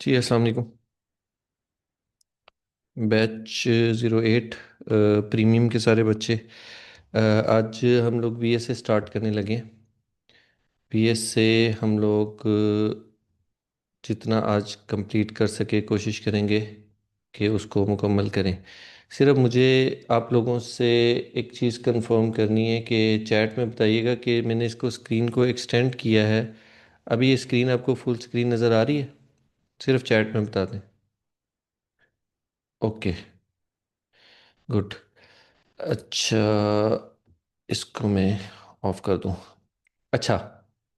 जी अस्सलाम वालेकुम। Batch 08 premium के सारे बच्चे। आज हम लोग बीएस से स्टार्ट करने लगे। बीएस से हम लोग जितना आज कंप्लीट कर सके कोशिश करेंगे कि उसको मुकम्मल करें। सिर्फ मुझे आप लोगों से एक चीज़ कंफर्म करनी है कि चैट में बताइएगा कि मैंने इसको स्क्रीन को एक्सटेंड किया है। अभी ये स्क्रीन आपको फुल स्क्रीन नज़र आ रही है? सिर्फ चैट में बता दें। Okay, good. अच्छा, इसको मैं ऑफ कर दूं। अच्छा,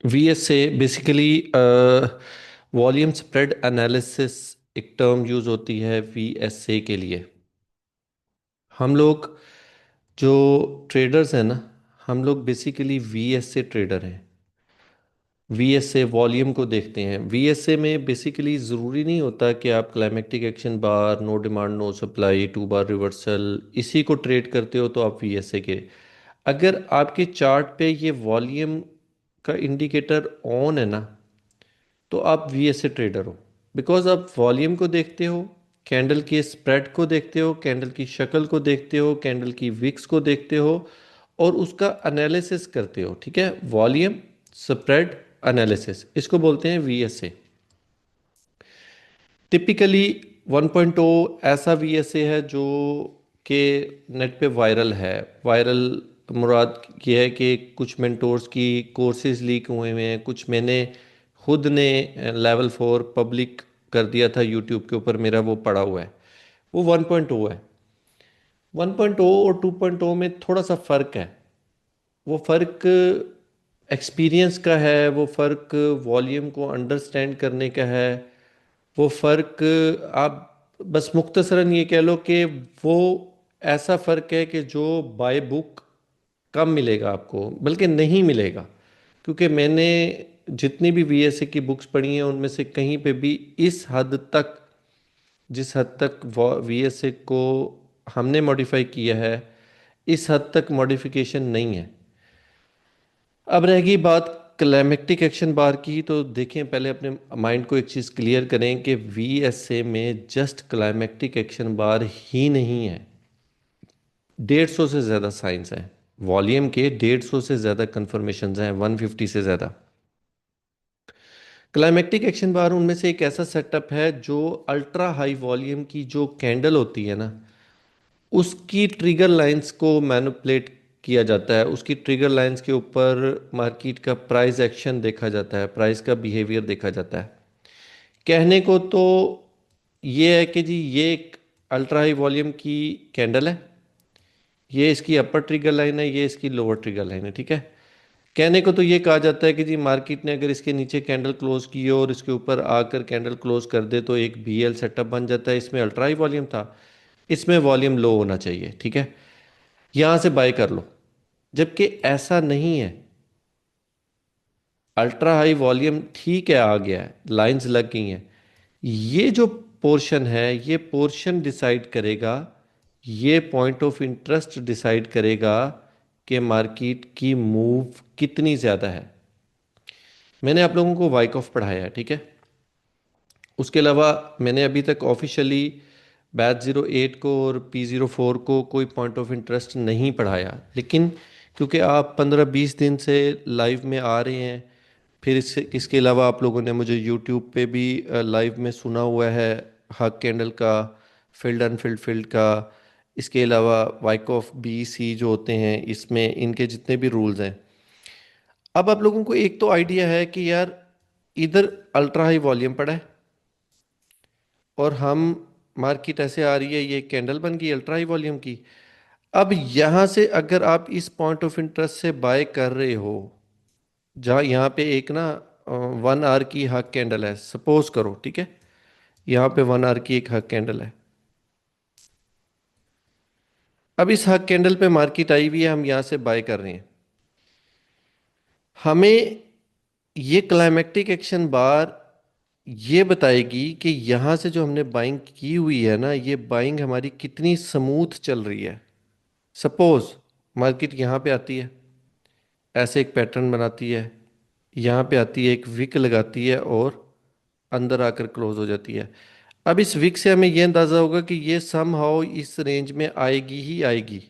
वीएस से बेसिकली वॉल्यूम स्प्रेड एनालिसिस एक टर्म यूज होती है वीएसए के लिए। हम लोग जो ट्रेडर्स हैं ना, हम लोग बेसिकली वीएसए ट्रेडर हैं। वीएसए वॉल्यूम को देखते हैं। वीएसए में बेसिकली ज़रूरी नहीं होता कि आप climactic action bar, no demand no supply, two bar reversal इसी को ट्रेड करते हो तो आप वीएसए के। अगर आपके चार्ट पे ये वॉल्यूम का इंडिकेटर ऑन है ना, तो आप वीएसए ट्रेडर हो। बिकॉज आप वॉल्यूम को देखते हो, कैंडल के स्प्रेड को देखते हो, कैंडल की शक्ल को देखते हो, कैंडल की विक्स को देखते हो और उसका एनालिसिस करते हो। ठीक है, वॉल्यूम स्प्रेड एनालिसिस, इसको बोलते हैं वीएसए। टिपिकली 1.0 ऐसा वीएसए है जो कि नेट पे वायरल है। वायरल मुराद ये है कि कुछ मेंटोर्स की कोर्सेज लीक हुए हुए हैं, कुछ मैंने खुद ने लेवल 4 पब्लिक कर दिया था यूट्यूब के ऊपर, मेरा वो पड़ा हुआ है। वो 1.0 है। 1.0 और 2.0 में थोड़ा सा फ़र्क है। वो फ़र्क एक्सपीरियंस का है, वो फ़र्क वॉल्यूम को अंडरस्टैंड करने का है, वो फ़र्क आप बस मुख्तसरन ये कह लो कि वो ऐसा फ़र्क है कि जो बाय बुक कम मिलेगा आपको, बल्कि नहीं मिलेगा। क्योंकि मैंने जितनी भी वीएसए की बुक्स पढ़ी हैं उनमें से कहीं पे भी इस हद तक, जिस हद तक वीएसए को हमने मॉडिफाई किया है, इस हद तक मॉडिफिकेशन नहीं है। अब रहेगी बात क्लाइमेक्टिक एक्शन बार की, तो देखें पहले अपने माइंड को एक चीज़ क्लियर करें कि वीएसए में जस्ट क्लाइमेक्टिक एक्शन बार ही नहीं है, 150 से ज़्यादा साइंस हैं। वॉल्यूम के 150 से ज़्यादा कन्फर्मेशन हैं, 150 से ज़्यादा। क्लाइमेक्टिक एक्शन बार उनमें से एक ऐसा सेटअप है जो अल्ट्रा हाई वॉल्यूम की जो कैंडल होती है ना, उसकी ट्रिगर लाइंस को मैनिपुलेट किया जाता है। उसकी ट्रिगर लाइंस के ऊपर मार्केट का प्राइस एक्शन देखा जाता है, प्राइस का बिहेवियर देखा जाता है। कहने को तो ये है कि जी ये एक अल्ट्रा हाई वॉल्यूम की कैंडल है, ये इसकी अपर ट्रिगर लाइन है, ये इसकी लोअर ट्रिगर लाइन है। ठीक है, कहने को तो ये कहा जाता है कि जी मार्केट ने अगर इसके नीचे कैंडल क्लोज की हो और इसके ऊपर आकर कैंडल क्लोज कर दे तो एक बीएल सेटअप बन जाता है। इसमें अल्ट्रा हाई वॉल्यूम था, इसमें वॉल्यूम लो होना चाहिए। ठीक है, यहां से बाय कर लो। जबकि ऐसा नहीं है। अल्ट्रा हाई वॉल्यूम ठीक है, आ गया है, लाइंस लग गई हैं। ये जो पोर्शन है, ये पोर्शन डिसाइड करेगा, ये पॉइंट ऑफ इंटरेस्ट डिसाइड करेगा कि मार्केट की मूव कितनी ज़्यादा है। मैंने आप लोगों को वाइक ऑफ पढ़ाया है, ठीक है। उसके अलावा मैंने अभी तक ऑफिशियली बैच 08 को और P04 को कोई पॉइंट ऑफ इंटरेस्ट नहीं पढ़ाया। लेकिन क्योंकि आप 15-20 दिन से लाइव में आ रहे हैं, फिर इसके अलावा आप लोगों ने मुझे यूट्यूब पे भी लाइव में सुना हुआ है, हक कैंडल का, फिल्ड अनफिल्ड फील्ड का। इसके अलावा वाइक ऑफ BC जो होते हैं, इसमें इनके जितने भी रूल्स हैं, अब आप लोगों को एक तो आइडिया है कि यार इधर अल्ट्रा हाई वॉल्यूम पड़ा है और हम मार्केट ऐसे आ रही है, ये कैंडल बन गई अल्ट्रा हाई वॉल्यूम की। अब यहां से अगर आप इस पॉइंट ऑफ इंटरेस्ट से बाय कर रहे हो, जहां यहाँ पे एक ना 1 आवर की हक कैंडल है, सपोज करो, ठीक है, यहाँ पे 1 आवर की एक हक कैंडल है। अब इस हक कैंडल पे मार्केट आई हुई है, हम यहाँ से बाय कर रहे हैं। हमें ये क्लाइमेक्टिक एक्शन बार ये बताएगी कि यहाँ से जो हमने बाइंग की हुई है ना, ये बाइंग हमारी कितनी स्मूथ चल रही है। सपोज मार्केट यहाँ पे आती है, ऐसे एक पैटर्न बनाती है, यहाँ पे आती है, एक विक लगाती है और अंदर आकर क्लोज हो जाती है। अब इस विक से हमें यह अंदाजा होगा कि ये समहाउ इस रेंज में आएगी ही आएगी,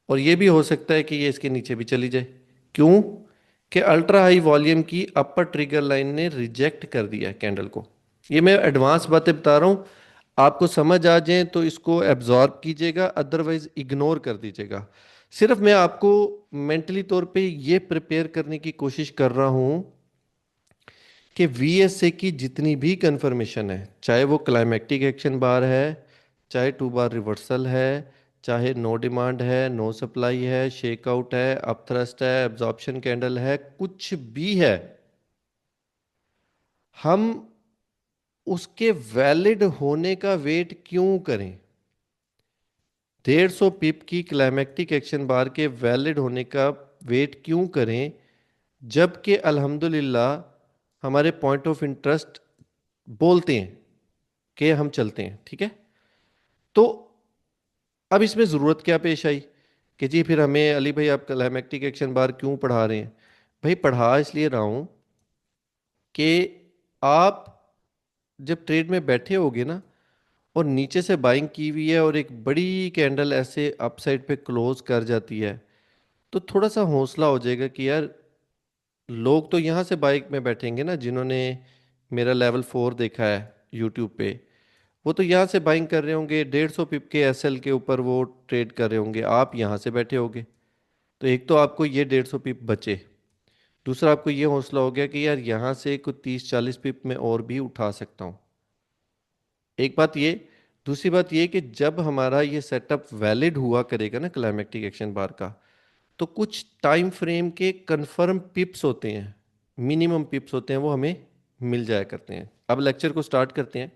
और ये भी हो सकता है कि ये इसके नीचे भी चली जाए। क्यों? कि अल्ट्रा हाई वॉल्यूम की अपर ट्रिगर लाइन ने रिजेक्ट कर दिया है कैंडल को। ये मैं एडवांस बातें बता रहा हूँ, आपको समझ आ जाए तो इसको एब्जॉर्ब कीजिएगा, अदरवाइज इग्नोर कर दीजिएगा। सिर्फ मैं आपको मेंटली तौर पे ये प्रिपेयर करने की कोशिश कर रहा हूँ कि वीएसए की जितनी भी कंफर्मेशन है, चाहे वो क्लाइमेक्टिक एक्शन बार है, चाहे टू बार रिवर्सल है, चाहे नो डिमांड है, नो सप्लाई है, शेकआउट है, अपथ्रस्ट है, एब्जॉर्प्शन कैंडल है, कुछ भी है, हम उसके वैलिड होने का वेट क्यों करें? 150 पिप की क्लाइमेक्टिक एक्शन बार के वैलिड होने का वेट क्यों करें, जबकि अल्हम्दुलिल्लाह हमारे पॉइंट ऑफ इंटरेस्ट बोलते हैं कि हम चलते हैं, ठीक है। तो अब इसमें ज़रूरत क्या पेश आई कि जी फिर हमें अली भाई आप क्लाइमेक्टिक एक्शन बार क्यों पढ़ा रहे हैं? भाई पढ़ा इसलिए रहा हूँ कि आप जब ट्रेड में बैठे होगे ना, और नीचे से बाइंग की हुई है और एक बड़ी कैंडल ऐसे अपसाइड पे क्लोज कर जाती है, तो थोड़ा सा हौसला हो जाएगा कि यार लोग तो यहाँ से बाइक में बैठेंगे ना, जिन्होंने मेरा लेवल 4 देखा है यूट्यूब पे, वो तो यहाँ से बाइंग कर रहे होंगे, 150 पिप के एसएल के ऊपर वो ट्रेड कर रहे होंगे, आप यहाँ से बैठे होगे। तो एक तो आपको ये 150 पिप बचे, दूसरा आपको ये हौसला हो गया कि यार यहाँ से कुछ 30-40 पिप में और भी उठा सकता हूँ। एक बात ये, दूसरी बात ये कि जब हमारा ये सेटअप वैलिड हुआ करेगा ना क्लाइमेक्टिक एक्शन बार का, तो कुछ टाइम फ्रेम के कंफर्म पिप्स होते हैं, मिनिमम पिप्स होते हैं, वो हमें मिल जाया करते हैं। अब लेक्चर को स्टार्ट करते हैं।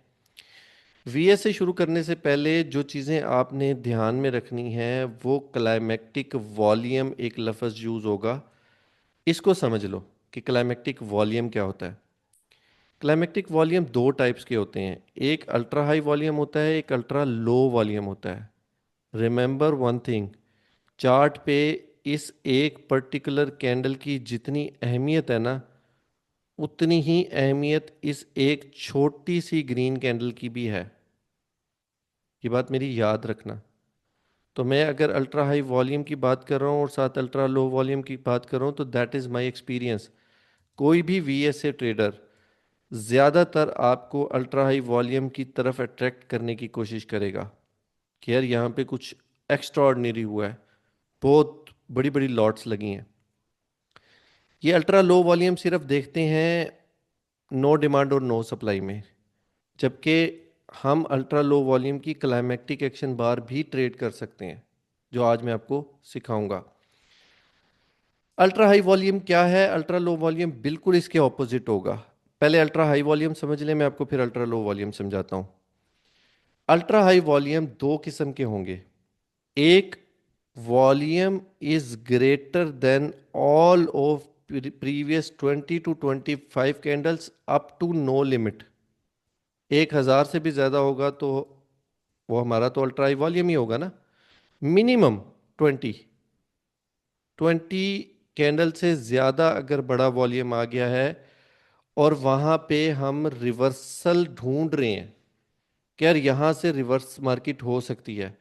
वीएसए शुरू करने से पहले जो चीज़ें आपने ध्यान में रखनी है, वो क्लाइमेक्टिक वॉल्यूम एक लफ्ज़ यूज़ होगा, इसको समझ लो कि क्लाइमेक्टिक वॉल्यूम क्या होता है। क्लाइमेक्टिक वॉल्यूम दो टाइप्स के होते हैं, एक अल्ट्रा हाई वॉल्यूम होता है, एक अल्ट्रा लो वॉल्यूम होता है। रिमेंबर वन थिंग, चार्ट पे इस एक पर्टिकुलर कैंडल की जितनी अहमियत है ना, उतनी ही अहमियत इस एक छोटी सी ग्रीन कैंडल की भी है। ये बात मेरी याद रखना। तो मैं अगर अल्ट्रा हाई वॉल्यूम की बात कर रहा हूँ और साथ अल्ट्रा लो वॉल्यूम की बात कर रहा हूँ, तो दैट इज़ माय एक्सपीरियंस। कोई भी वीएसए ट्रेडर ज़्यादातर आपको अल्ट्रा हाई वॉल्यूम की तरफ अट्रैक्ट करने की कोशिश करेगा कि यार यहाँ पे कुछ एक्स्ट्रा ऑर्डिनरी हुआ है, बहुत बड़ी बड़ी लॉट्स लगी हैं। ये अल्ट्रा लो वॉल्यूम सिर्फ देखते हैं नो डिमांड और नो सप्लाई में, जबकि हम अल्ट्रा लो वॉल्यूम की क्लाइमेक्टिक एक्शन बार भी ट्रेड कर सकते हैं, जो आज मैं आपको सिखाऊंगा। अल्ट्रा हाई वॉल्यूम क्या है, अल्ट्रा लो वॉल्यूम बिल्कुल इसके ऑपोजिट होगा। पहले अल्ट्रा हाई वॉल्यूम समझ लें, मैं आपको फिर अल्ट्रा लो वॉल्यूम समझाता हूँ। अल्ट्रा हाई वॉल्यूम दो किस्म के होंगे। एक, volume is greater than all of previous 20 to 25 candles up to no limit. 1,000 से भी ज्यादा होगा तो वो हमारा तो अल्ट्रा हाई वॉल्यूम ही होगा ना। मिनिमम 20 कैंडल से ज्यादा अगर बड़ा वॉल्यूम आ गया है और वहां पे हम रिवर्सल ढूंढ रहे हैं कि यार यहां से रिवर्स मार्केट हो सकती है,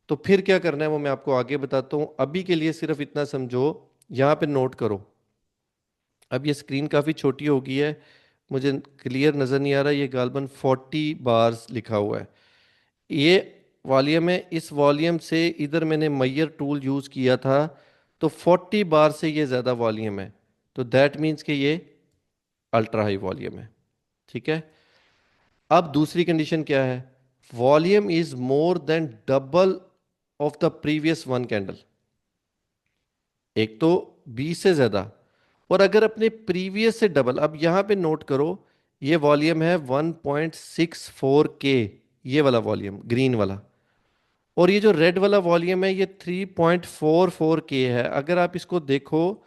तो फिर क्या करना है वो मैं आपको आगे बताता हूं। अभी के लिए सिर्फ इतना समझो, यहां पे नोट करो। अब ये स्क्रीन काफ़ी छोटी हो गई है, मुझे क्लियर नज़र नहीं आ रहा, ये गालबन 40 बार्स लिखा हुआ है। ये वॉल्यूम है, इस वॉल्यूम से इधर मैंने मैयर टूल यूज़ किया था, तो 40 बार से ये ज़्यादा वॉल्यूम है, तो दैट मीन्स कि ये अल्ट्रा हाई वॉल्यूम है, ठीक है। अब दूसरी कंडीशन क्या है, volume is more than double of the previous one candle. एक तो 20 से ज्यादा, और अगर अपने प्रीवियस से डबल। अब यहां पे नोट करो, ये वॉल्यूम है 1.64 के, ये वाला वॉल्यूम ग्रीन वाला, और ये जो रेड वाला वॉल्यूम है ये 3.44 के है। अगर आप इसको देखो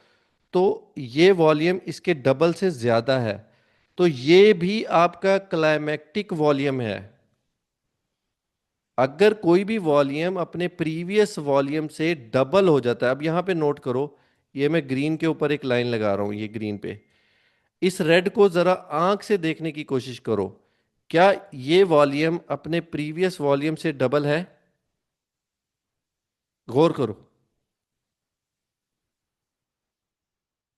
तो ये वॉल्यूम इसके डबल से ज्यादा है, तो ये भी आपका क्लाइमेक्टिक वॉल्यूम है। अगर कोई भी वॉल्यूम अपने प्रीवियस वॉल्यूम से डबल हो जाता है, अब यहां पे नोट करो, ये मैं ग्रीन के ऊपर एक लाइन लगा रहा हूं, ये ग्रीन पे, इस रेड को जरा आंख से देखने की कोशिश करो, क्या ये वॉल्यूम अपने प्रीवियस वॉल्यूम से डबल है? गौर करो।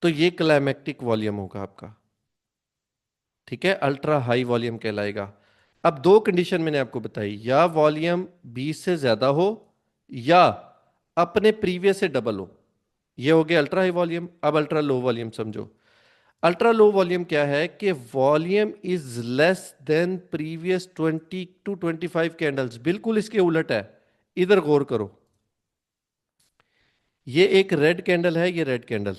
तो ये क्लाइमेक्टिक वॉल्यूम होगा आपका, ठीक है, अल्ट्रा हाई वॉल्यूम कहलाएगा। अब दो कंडीशन मैंने आपको बताई, या वॉल्यूम 20 से ज्यादा हो या अपने प्रीवियस से डबल हो। ये हो गया अल्ट्रा हाई वॉल्यूम। अब अल्ट्रा लो वॉल्यूम समझो। अल्ट्रा लो वॉल्यूम क्या है कि volume is less than previous 20 to 25 candles, बिल्कुल इसके उलट है। इधर गौर करो, ये एक रेड कैंडल है, ये रेड कैंडल,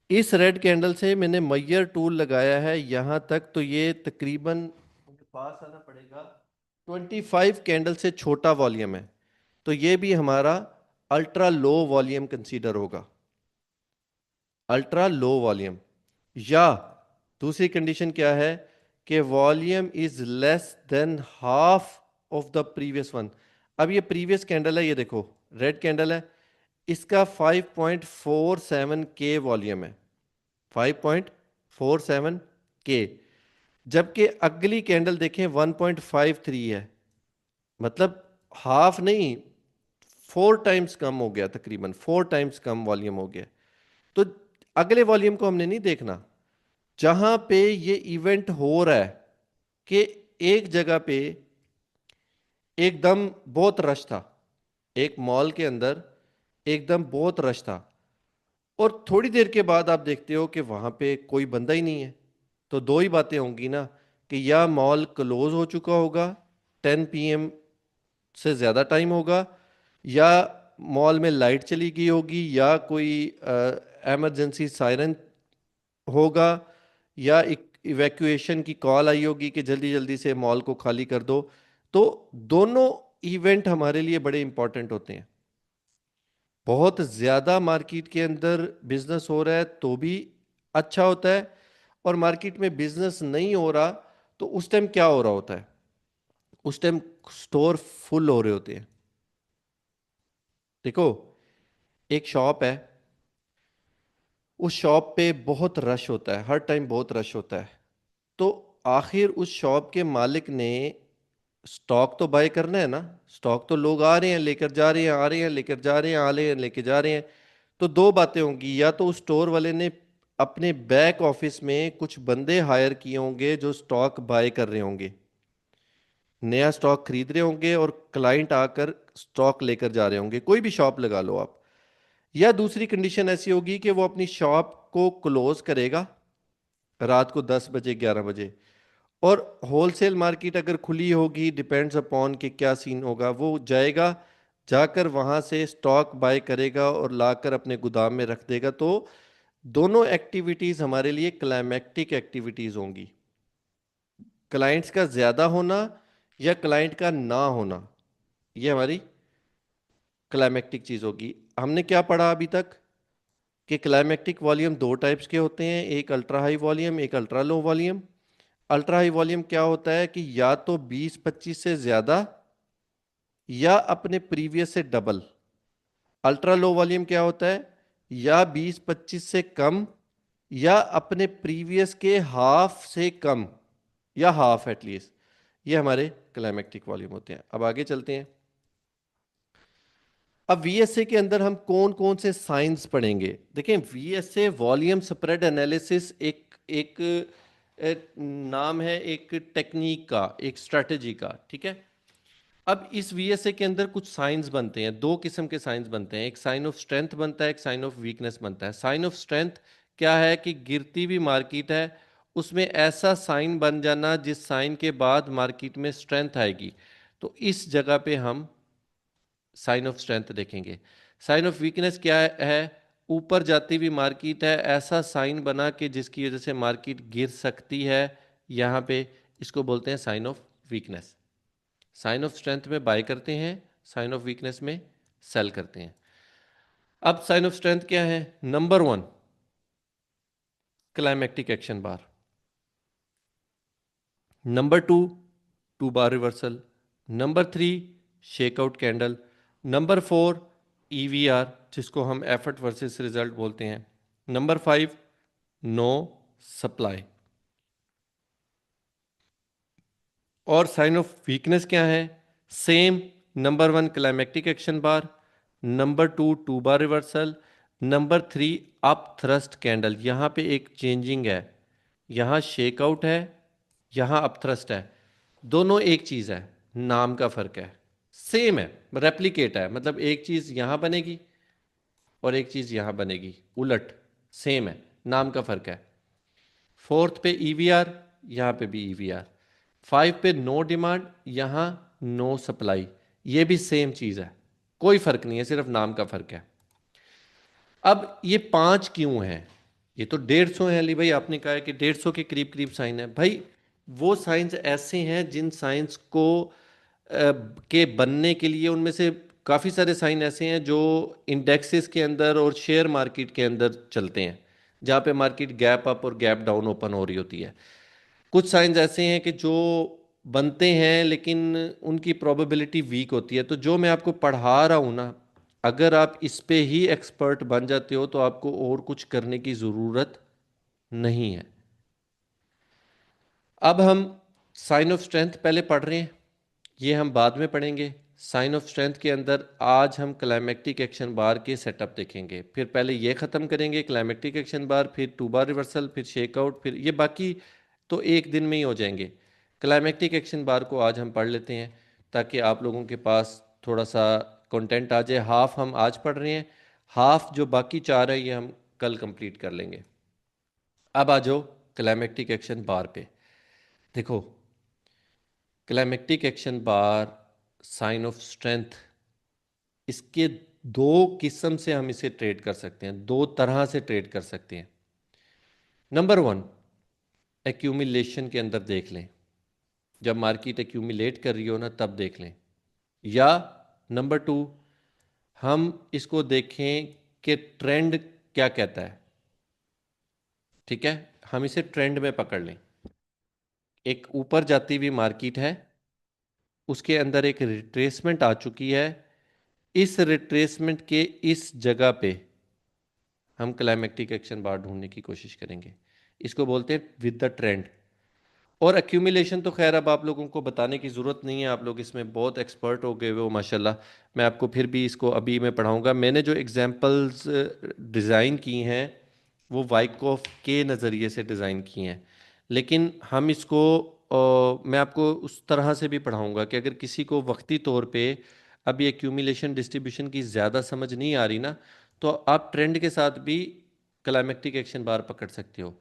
इस रेड कैंडल से मैंने मैयर टूल लगाया है यहां तक, तो ये तकरीबन मुझे पास आना पड़ेगा 25 कैंडल से छोटा वॉल्यूम है। तो ये भी हमारा अल्ट्रा लो वॉल्यूम कंसीडर होगा, अल्ट्रा लो वॉल्यूम। या दूसरी कंडीशन क्या है कि volume is less than half of the previous one. अब ये प्रीवियस कैंडल है, ये देखो रेड कैंडल है, इसका 5.47 के वॉल्यूम है, 5.47 के, जबकि अगली कैंडल देखें 1.53 है, मतलब हाफ नहीं, 4 टाइम्स कम हो गया, तकरीबन 4 टाइम्स कम वॉल्यूम हो गया। तो अगले वॉल्यूम को हमने नहीं देखना, जहां पे ये इवेंट हो रहा है कि एक जगह पे एकदम बहुत रश था, एक मॉल के अंदर एकदम बहुत रश था, और थोड़ी देर के बाद आप देखते हो कि वहां पे कोई बंदा ही नहीं है। तो दो ही बातें होंगी ना, कि या मॉल क्लोज हो चुका होगा, 10 PM से ज़्यादा टाइम होगा, या मॉल में लाइट चली गई होगी, या कोई एमरजेंसी सायरन होगा, या इवैक्यूएशन की कॉल आई होगी कि जल्दी जल्दी से मॉल को खाली कर दो। तो दोनों इवेंट हमारे लिए बड़े इंपॉर्टेंट होते हैं। बहुत ज़्यादा मार्केट के अंदर बिजनेस हो रहा है तो भी अच्छा होता है, और मार्केट में बिजनेस नहीं हो रहा तो उस टाइम क्या हो रहा होता है, उस टाइम स्टोर फुल हो रहे होते हैं। देखो, एक शॉप है, उस शॉप पे बहुत रश होता है, हर टाइम बहुत रश होता है। तो आखिर उस शॉप के मालिक ने स्टॉक तो बाय करना है ना, स्टॉक तो लोग आ रहे हैं लेकर जा रहे हैं, आ रहे हैं लेकर जा रहे हैं, आ रहे हैं लेकर जा रहे हैं। तो दो बातें होंगी, या तो उस स्टोर वाले ने अपने बैक ऑफिस में कुछ बंदे हायर किए होंगे जो स्टॉक बाय कर रहे होंगे, नया स्टॉक खरीद रहे होंगे, और क्लाइंट आकर स्टॉक लेकर जा रहे होंगे, कोई भी शॉप लगा लो आप। या दूसरी कंडीशन ऐसी होगी कि वो अपनी शॉप को क्लोज करेगा रात को 10 बजे, 11 बजे, और होलसेल मार्केट अगर खुली होगी, डिपेंड्स अपॉन कि क्या सीन होगा, वो जाएगा, जाकर वहां से स्टॉक बाय करेगा और लाकर अपने गोदाम में रख देगा। तो दोनों एक्टिविटीज हमारे लिए क्लाइमेक्टिक एक्टिविटीज होंगी, क्लाइंट्स का ज्यादा होना या क्लाइंट का ना होना, ये हमारी क्लाइमेक्टिक चीज होगी। हमने क्या पढ़ा अभी तक कि क्लाइमेक्टिक वॉल्यूम दो टाइप्स के होते हैं, एक अल्ट्रा हाई वॉल्यूम, एक ultra low volume. Ultra high volume क्या होता है कि या तो 20-25 से ज्यादा या अपने प्रीवियस से डबल। अल्ट्रा लो वॉल्यूम क्या होता है, या 20-25 से कम या अपने प्रीवियस के हाफ से कम, या हाफ एटलीस्ट। ये हमारे क्लाइमेक्टिक वॉल्यूम होते हैं। अब आगे चलते हैं। अब वीएसए के अंदर हम कौन कौन से साइंस पढ़ेंगे, देखें, वीएसए वॉल्यूम स्प्रेड एनालिसिस एक एक नाम है, एक टेक्निक का, एक स्ट्रेटजी का, ठीक है। अब इस वीएसए के अंदर कुछ साइंस बनते हैं, दो किस्म के साइंस बनते हैं, एक साइन ऑफ स्ट्रेंथ बनता है, एक साइन ऑफ वीकनेस बनता है। साइन ऑफ स्ट्रेंथ क्या है कि गिरती हुई मार्केट है, उसमें ऐसा साइन बन जाना जिस साइन के बाद मार्केट में स्ट्रेंथ आएगी, तो इस जगह पे हम साइन ऑफ स्ट्रेंथ देखेंगे। साइन ऑफ वीकनेस क्या है, ऊपर जाती हुई मार्केट है, ऐसा साइन बना कि जिसकी वजह से मार्केट गिर सकती है, यहाँ पे इसको बोलते हैं sign of weakness. Sign of strength में बाय करते हैं, साइन ऑफ वीकनेस में सेल करते हैं। अब साइन ऑफ स्ट्रेंथ क्या है, number 1 climactic action bar, number 2 2 bar reversal, number 3 shakeout candle, number 4 EVR जिसको हम एफर्ट वर्सेस रिजल्ट बोलते हैं, नंबर 5 नो सप्लाई। और साइन ऑफ वीकनेस क्या है? Same. Number one climactic action bar, number two to bar reversal, number three up thrust candle. यहां पे एक चेंजिंग है, यहां शेकआउट है, यहां अप थ्रस्ट है। दोनों एक चीज है, नाम का फर्क है। सेम है, रेप्लिकेट है, मतलब एक चीज यहां बनेगी और एक चीज यहां बनेगी, उलट। सेम है, नाम का फर्क है। फोर्थ पे ईवीआर, यहां पे भी ईवीआर। फाइव पे नो डिमांड, यहां नो सप्लाई। ये भी सेम चीज है, कोई फर्क नहीं है, सिर्फ नाम का फर्क है। अब ये पांच क्यों हैं? ये तो 150 है अली भाई, आपने कहा है कि 150 के करीब करीब साइन है भाई। वो साइंस ऐसे हैं जिन साइंस को के बनने के लिए, उनमें से काफ़ी सारे साइन ऐसे हैं जो इंडेक्सेस के अंदर और शेयर मार्केट के अंदर चलते हैं, जहाँ पे मार्केट गैप अप और गैप डाउन ओपन हो रही होती है। कुछ साइंस ऐसे हैं कि जो बनते हैं लेकिन उनकी प्रोबेबिलिटी वीक होती है। तो जो मैं आपको पढ़ा रहा हूँ ना, अगर आप इस पे ही एक्सपर्ट बन जाते हो तो आपको और कुछ करने की ज़रूरत नहीं है। अब हम साइन ऑफ स्ट्रेंथ पहले पढ़ रहे हैं, ये हम बाद में पढ़ेंगे। साइन ऑफ स्ट्रेंथ के अंदर आज हम क्लाइमेक्टिक एक्शन बार के सेटअप देखेंगे, फिर पहले ये ख़त्म करेंगे क्लाइमेक्टिक एक्शन बार, फिर टू बार रिवर्सल, फिर शेकआउट, फिर ये बाकी तो एक दिन में ही हो जाएंगे। क्लाइमेक्टिक एक्शन बार को आज हम पढ़ लेते हैं ताकि आप लोगों के पास थोड़ा सा कंटेंट आ जाए। हाफ हम आज पढ़ रहे हैं, हाफ जो बाकी चार है ये हम कल कंप्लीट कर लेंगे। अब आ जाओ क्लाइमेक्टिक एक्शन बार पे। देखो, climactic action bar, sign of strength, इसके दो किस्म से हम इसे ट्रेड कर सकते हैं, दो तरह से ट्रेड कर सकते हैं। नंबर वन, एक्यूमिलेशन के अंदर देख लें, जब मार्केट एक्यूमिलेट कर रही हो ना तब देख लें। या नंबर टू, हम इसको देखें कि ट्रेंड क्या कहता है। ठीक है, हम इसे ट्रेंड में पकड़ लें। एक ऊपर जाती हुई मार्केट है, उसके अंदर एक रिट्रेसमेंट आ चुकी है। इस रिट्रेसमेंट के इस जगह पे हम क्लाइमेक्टिक एक्शन बार ढूंढने की कोशिश करेंगे। इसको बोलते हैं विद द ट्रेंड। और एक्यूमुलेशन तो खैर अब आप लोगों को बताने की ज़रूरत नहीं है, आप लोग इसमें बहुत एक्सपर्ट हो गए हो माशाल्लाह। मैं आपको फिर भी इसको अभी मैं पढ़ाऊंगा। मैंने जो एग्जांपल्स डिज़ाइन की हैं वो वाइकॉफ के नज़रिए से डिज़ाइन की हैं, लेकिन हम इसको मैं आपको उस तरह से भी पढ़ाऊंगा कि अगर किसी को वक्ती तौर पे अभी एक्यूमुलेशन डिस्ट्रीब्यूशन की ज़्यादा समझ नहीं आ रही ना, तो आप ट्रेंड के साथ भी क्लाइमेक्टिक एक्शन बार पकड़ सकते हो।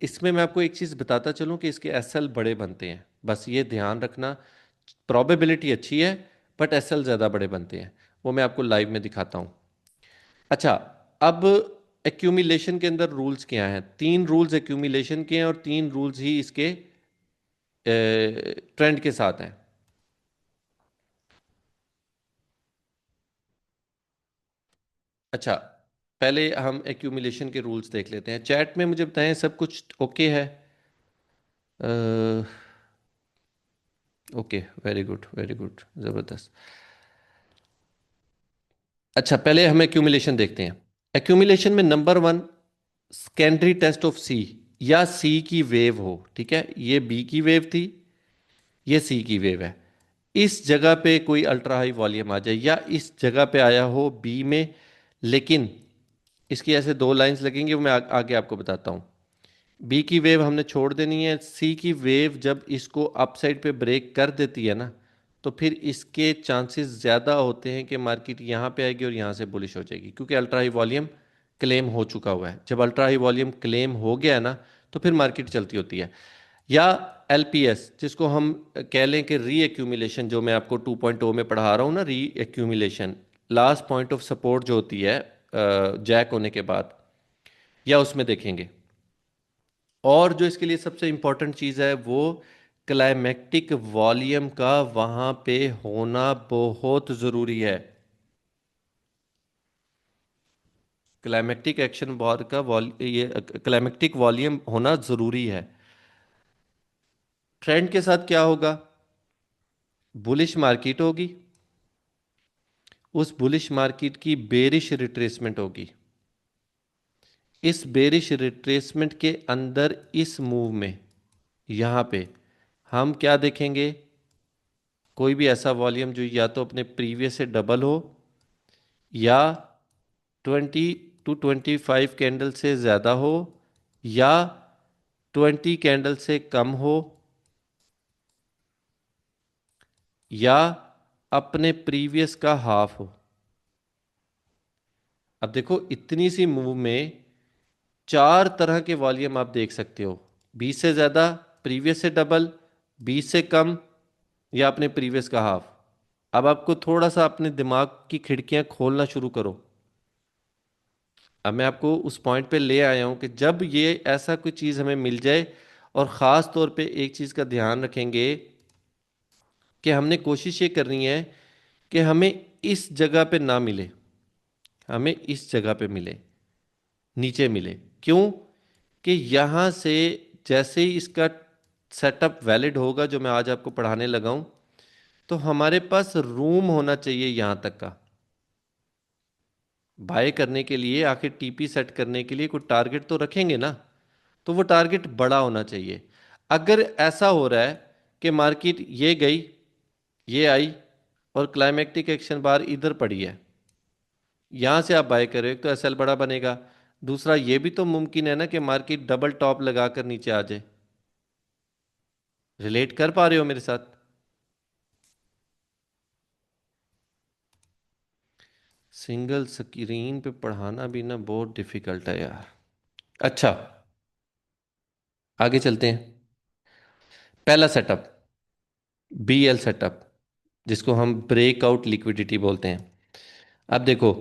इसमें मैं आपको एक चीज़ बताता चलूं कि इसके एसएल बड़े बनते हैं, बस ये ध्यान रखना। प्रोबेबिलिटी अच्छी है बट एसएल ज़्यादा बड़े बनते हैं, वो मैं आपको लाइव में दिखाता हूं। अच्छा, अब एक्यूमिलेशन के अंदर रूल्स क्या हैं? तीन रूल्स एक्यूमिलेशन के हैं और तीन रूल्स ही इसके ट्रेंड के साथ हैं। अच्छा, पहले हम एक्यूमिलेशन के रूल्स देख लेते हैं। चैट में मुझे बताएं सब कुछ ओके है? Okay, very good very good, ज़बरदस्त। अच्छा, पहले हम एक्यूमुलेशन देखते हैं। एक्यूमुलेशन में number one, secondary test of C, या सी की वेव हो। ठीक है, ये बी की वेव थी, ये सी की वेव है। इस जगह पे कोई अल्ट्रा हाई वॉल्यूम आ जाए, या इस जगह पे आया हो बी में, लेकिन इसकी ऐसे दो लाइंस लगेंगी, वो मैं आगे आपको बताता हूँ। बी की वेव हमने छोड़ देनी है। सी की वेव जब इसको अपसाइड पे ब्रेक कर देती है ना, तो फिर इसके चांसेस ज़्यादा होते हैं कि मार्केट यहाँ पे आएगी और यहाँ से बुलिश हो जाएगी, क्योंकि अल्ट्रा हाई वॉल्यूम क्लेम हो चुका हुआ है। जब अल्ट्रा हाई वॉल्यूम क्लेम हो गया है ना, तो फिर मार्केट चलती होती है। या एलपीएस, जिसको हम कह लें कि री एक्यूमिलेशन, जो मैं आपको 2.0 में पढ़ा रहा हूँ ना, री accumulation, last point of support जो होती है जैक होने के बाद, या उसमें देखेंगे। और जो इसके लिए सबसे इंपॉर्टेंट चीज़ है वो क्लाइमेक्टिक वॉल्यूम का वहां पे होना बहुत ज़रूरी है। क्लाइमेक्टिक एक्शन बार का ये क्लाइमेक्टिक वॉल्यूम होना ज़रूरी है। ट्रेंड के साथ क्या होगा? बुलिश मार्केट होगी, उस बुलिश मार्केट की बेरिश रिट्रेसमेंट होगी। इस बेरिश रिट्रेसमेंट के अंदर इस मूव में यहाँ पे हम क्या देखेंगे? कोई भी ऐसा वॉल्यूम जो या तो अपने प्रीवियस से डबल हो, या 20 to 25 कैंडल से ज़्यादा हो, या 20 कैंडल से कम हो, या अपने प्रीवियस का हाफ हो। अब देखो इतनी सी मूव में चार तरह के वॉल्यूम आप देख सकते हो: 20 से ज़्यादा, प्रीवियस से डबल, 20 से कम, या अपने प्रीवियस का हाफ। अब आपको थोड़ा सा अपने दिमाग की खिड़कियां खोलना शुरू करो। अब मैं आपको उस पॉइंट पे ले आया हूं कि जब ये ऐसा कोई चीज़ हमें मिल जाए, और ख़ास तौर पे एक चीज़ का ध्यान रखेंगे कि हमने कोशिश ये करनी है कि हमें इस जगह पे ना मिले, हमें इस जगह पे मिले, नीचे मिले। क्यों? कि यहाँ से जैसे ही इसका सेटअप वैलिड होगा जो मैं आज आपको पढ़ाने लगा हूं, तो हमारे पास रूम होना चाहिए यहाँ तक का बाय करने के लिए। आखिर टीपी सेट करने के लिए कोई टारगेट तो रखेंगे ना, तो वो टारगेट बड़ा होना चाहिए। अगर ऐसा हो रहा है कि मार्केट ये गई, ये आई, और क्लाइमेक्टिक एक्शन बार इधर पड़ी है, यहां से आप बाय कर रहे हो, तो एसएल बड़ा बनेगा। दूसरा ये भी तो मुमकिन है ना कि मार्केट डबल टॉप लगाकर नीचे आ जाए। रिलेट कर पा रहे हो मेरे साथ? सिंगल स्क्रीन पे पढ़ाना भी ना बहुत डिफिकल्ट है यार। अच्छा, आगे चलते हैं। पहला सेटअप, बीएल सेटअप, जिसको हम ब्रेकआउट लिक्विडिटी बोलते हैं। अब देखो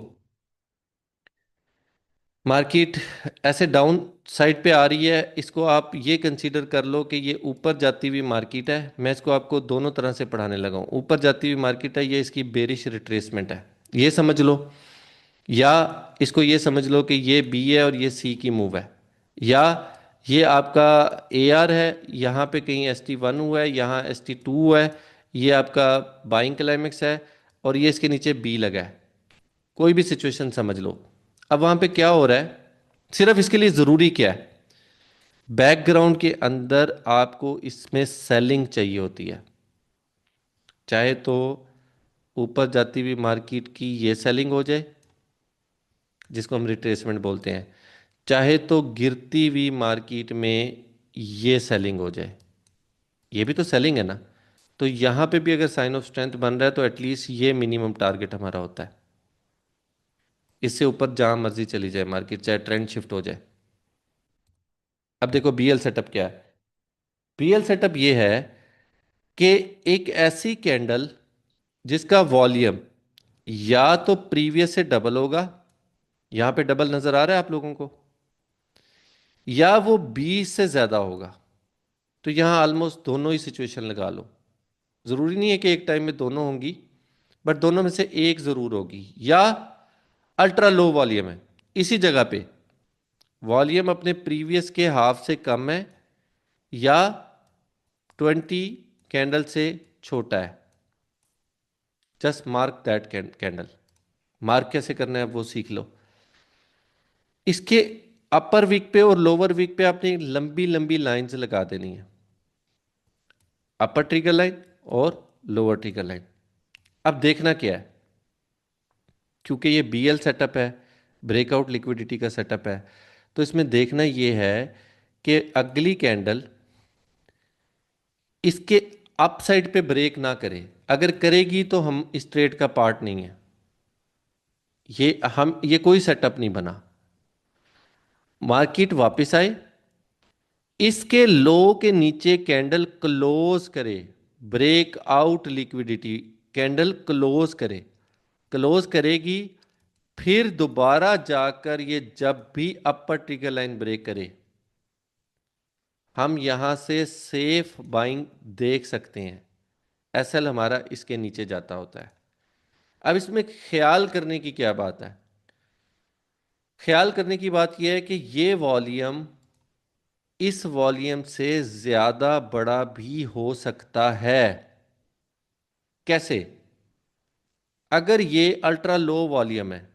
मार्केट ऐसे डाउन साइड पे आ रही है, इसको आप ये कंसीडर कर लो कि ये ऊपर जाती हुई मार्केट है। मैं इसको आपको दोनों तरह से पढ़ाने लगा हूँ। ऊपर जाती हुई मार्केट है, ये इसकी बेरिश रिट्रेसमेंट है, ये समझ लो। या इसको ये समझ लो कि ये बी है और ये सी की मूव है। या ये आपका ए आर है, यहाँ पे कहीं एस टी वन हुआ है, यहाँ एस टी टू हुआ है, ये आपका बाइंग क्लाइमेक्स है, और ये इसके नीचे बी लगा है। कोई भी सिचुएशन समझ लो। अब वहां पे क्या हो रहा है, सिर्फ इसके लिए ज़रूरी क्या है? बैकग्राउंड के अंदर आपको इसमें सेलिंग चाहिए होती है। चाहे तो ऊपर जाती हुई मार्केट की ये सेलिंग हो जाए, जिसको हम रिट्रेसमेंट बोलते हैं, चाहे तो गिरती हुई मार्केट में ये सेलिंग हो जाए, ये भी तो सेलिंग है ना। तो यहां पे भी अगर साइन ऑफ स्ट्रेंथ बन रहा है, तो एटलीस्ट ये मिनिमम टारगेट हमारा होता है। इससे ऊपर जहां मर्जी चली जाए मार्केट, चाहे ट्रेंड शिफ्ट हो जाए। अब देखो बीएल सेटअप क्या है। बीएल सेटअप ये है कि एक ऐसी कैंडल जिसका वॉल्यूम या तो प्रीवियस से डबल होगा, यहां पे डबल नजर आ रहा है आप लोगों को, या वो 20 से ज्यादा होगा। तो यहां ऑलमोस्ट दोनों ही सिचुएशन लगा लो। जरूरी नहीं है कि एक टाइम में दोनों होंगी, बट दोनों में से एक जरूर होगी। या अल्ट्रा लो वॉल्यूम है, इसी जगह पे वॉल्यूम अपने प्रीवियस के हाफ से कम है, या 20 कैंडल से छोटा है। Just mark that candle. Mark कैसे करना है वो सीख लो। इसके अपर वीक पे और लोअर वीक पे आपने लंबी लंबी लाइंस लगा देनी है, अपर ट्रिगर लाइन और लोअर ट्रिगर लाइन। अब देखना क्या है, क्योंकि ये बीएल सेटअप है, ब्रेकआउट लिक्विडिटी का सेटअप है, तो इसमें देखना ये है कि अगली कैंडल इसके अपसाइड पे ब्रेक ना करे। अगर करेगी तो हम इस ट्रेड का पार्ट नहीं है। ये कोई सेटअप नहीं बना। मार्केट वापस आए, इसके लो के नीचे कैंडल क्लोज करे, ब्रेकआउट लिक्विडिटी, कैंडल क्लोज करे, क्लोज करेगी, फिर दोबारा जाकर ये जब भी अपर ट्रिगर लाइन ब्रेक करे, हम यहां से सेफ बाइंग देख सकते हैं। एसएल हमारा इसके नीचे जाता होता है। अब इसमें ख्याल करने की क्या बात है? ख्याल करने की बात यह है कि ये वॉल्यूम इस वॉल्यूम से ज्यादा बड़ा भी हो सकता है। कैसे? अगर ये अल्ट्रा लो वॉल्यूम है,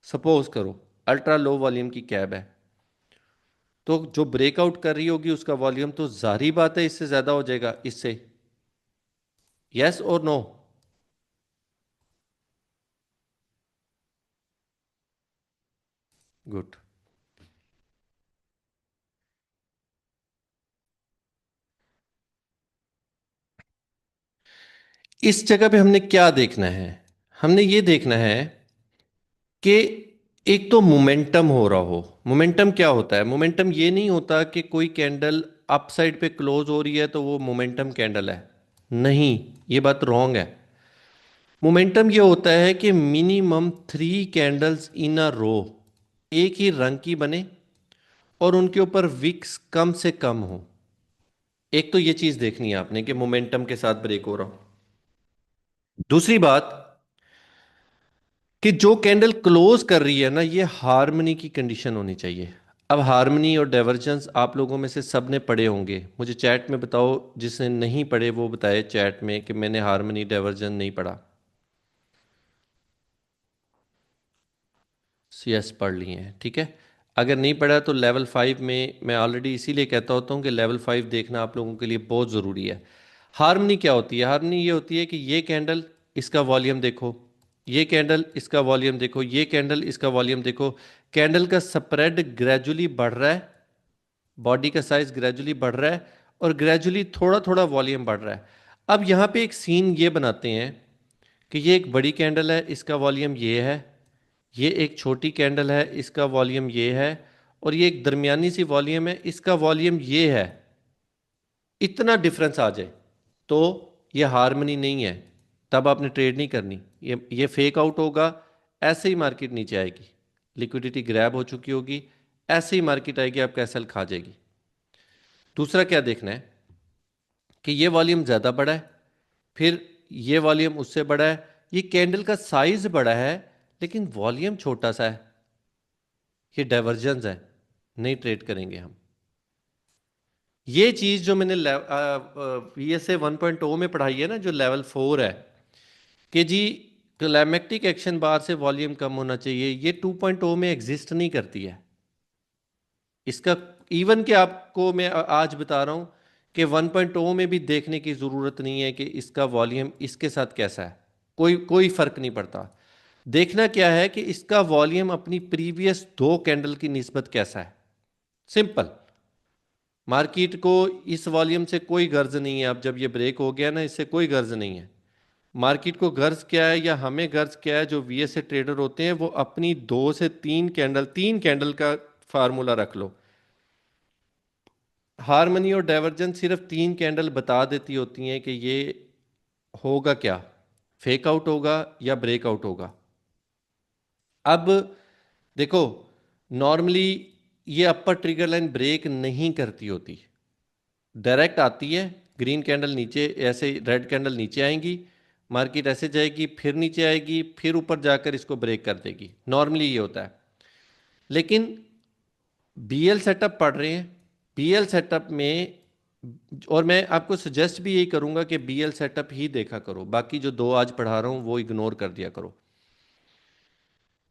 सपोज करो अल्ट्रा लो वॉल्यूम की कैब है, तो जो ब्रेकआउट कर रही होगी उसका वॉल्यूम तो जाहिर बात है इससे ज्यादा हो जाएगा इससे। यस और नो? गुड। इस जगह पे हमने क्या देखना है? हमने ये देखना है कि एक तो मोमेंटम हो रहा हो। मोमेंटम क्या होता है? मोमेंटम ये नहीं होता कि कोई कैंडल अप साइड पे क्लोज हो रही है तो वो मोमेंटम कैंडल है। नहीं, ये बात रॉन्ग है। मोमेंटम ये होता है कि मिनिमम 3 कैंडल्स इन अ रो एक ही रंग की बने और उनके ऊपर विक्स कम से कम हो। एक तो ये चीज देखनी है आपने कि मोमेंटम के साथ ब्रेक हो रहा हो। दूसरी बात कि जो कैंडल क्लोज कर रही है ना, ये हार्मनी की कंडीशन होनी चाहिए। अब हार्मनी और डाइवर्जेंस आप लोगों में से सब ने पढ़े होंगे, मुझे चैट में बताओ, जिसने नहीं पढ़े वो बताए चैट में कि मैंने हार्मनी डाइवर्जेंस नहीं पढ़ा। यस, पढ़ लिए हैं, ठीक है। अगर नहीं पढ़ा तो लेवल 5 में मैं ऑलरेडी इसीलिए कहता होता हूँ कि लेवल 5 देखना आप लोगों के लिए बहुत ज़रूरी है। हार्मनी क्या होती है? हार्मनी ये होती है कि ये कैंडल, इसका वॉल्यूम देखो, ये कैंडल इसका वॉल्यूम देखो, ये कैंडल इसका वॉल्यूम देखो। कैंडल का स्प्रेड ग्रेजुअली बढ़ रहा है, बॉडी का साइज ग्रेजुअली बढ़ रहा है और ग्रेजुअली थोड़ा थोड़ा वॉल्यूम बढ़ रहा है। अब यहाँ पे एक सीन ये बनाते हैं कि ये एक बड़ी कैंडल है, इसका वॉल्यूम ये है, ये एक छोटी कैंडल है, इसका वॉल्यूम ये है, और ये एक दरमियानी सी वॉल्यूम है, इसका वॉल्यूम ये है। इतना डिफरेंस आ जाए तो ये हार्मनी नहीं है, तब आपने ट्रेड नहीं करनी। ये फेक आउट होगा। ऐसे ही मार्केट नीचे आएगी, लिक्विडिटी ग्रैब हो चुकी होगी, ऐसे ही मार्केट आएगी, आपका एसएल खा जाएगी। दूसरा क्या देखना है कि ये वॉल्यूम ज़्यादा बड़ा है, फिर ये वॉल्यूम उससे बड़ा है, ये कैंडल का साइज बड़ा है लेकिन वॉल्यूम छोटा सा है, ये डाइवर्जेंस है, नहीं ट्रेड करेंगे हम। ये चीज जो मैंने VSA 1.0 में पढ़ाई है ना, जो लेवल 4 है, कि जी क्लाइमेक्टिक एक्शन बार से वॉल्यूम कम होना चाहिए, ये 2.0 में एग्जिस्ट नहीं करती है। इसका इवन कि आपको मैं आज बता रहा हूं कि 1.0 में भी देखने की जरूरत नहीं है कि इसका वॉल्यूम इसके साथ कैसा है, कोई कोई फर्क नहीं पड़ता। देखना क्या है कि इसका वॉल्यूम अपनी प्रीवियस 2 कैंडल की निस्बत कैसा है। सिंपल। मार्केट को इस वॉल्यूम से कोई गर्ज नहीं है, अब जब ये ब्रेक हो गया ना, इससे कोई गर्ज नहीं है। मार्केट को गर्ज क्या है या हमें गर्ज क्या है? जो VSA ट्रेडर होते हैं वो अपनी 2 से 3 कैंडल, 3 कैंडल का फार्मूला रख लो। हार्मनी और डाइवर्जेंस सिर्फ 3 कैंडल बता देती होती हैं कि ये होगा क्या, फेक आउट होगा या ब्रेकआउट होगा। अब देखो, नॉर्मली ये अपर ट्रिगर लाइन ब्रेक नहीं करती होती, डायरेक्ट आती है। ग्रीन कैंडल नीचे, ऐसे रेड कैंडल नीचे आएंगी, मार्केट ऐसे जाएगी, फिर नीचे आएगी, फिर ऊपर जाकर इसको ब्रेक कर देगी, नॉर्मली ये होता है। लेकिन BL सेटअप पढ़ रहे हैं, BL सेटअप में, और मैं आपको सजेस्ट भी यही करूंगा कि BL सेटअप ही देखा करो, बाकी जो 2 आज पढ़ा रहा हूं वो इग्नोर कर दिया करो।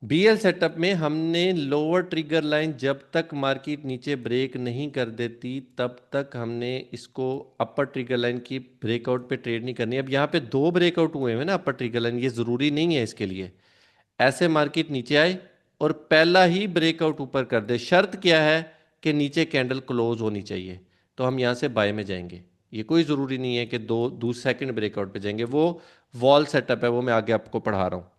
BL सेटअप में हमने लोअर ट्रिगर लाइन जब तक मार्केट नीचे ब्रेक नहीं कर देती तब तक हमने इसको अपर ट्रिगर लाइन की ब्रेकआउट पे ट्रेड नहीं करनी। अब यहाँ पे 2 ब्रेकआउट हुए हैं ना अपर ट्रिगर लाइन, ये ज़रूरी नहीं है इसके लिए ऐसे मार्केट नीचे आए और पहला ही ब्रेकआउट ऊपर कर दे। शर्त क्या है कि नीचे कैंडल क्लोज होनी चाहिए, तो हम यहाँ से बाय में जाएंगे। ये कोई ज़रूरी नहीं है कि दूसरे सेकंड ब्रेकआउट पे जाएंगे, वो वॉल सेटअप है, वो मैं आगे आपको पढ़ा रहा हूँ।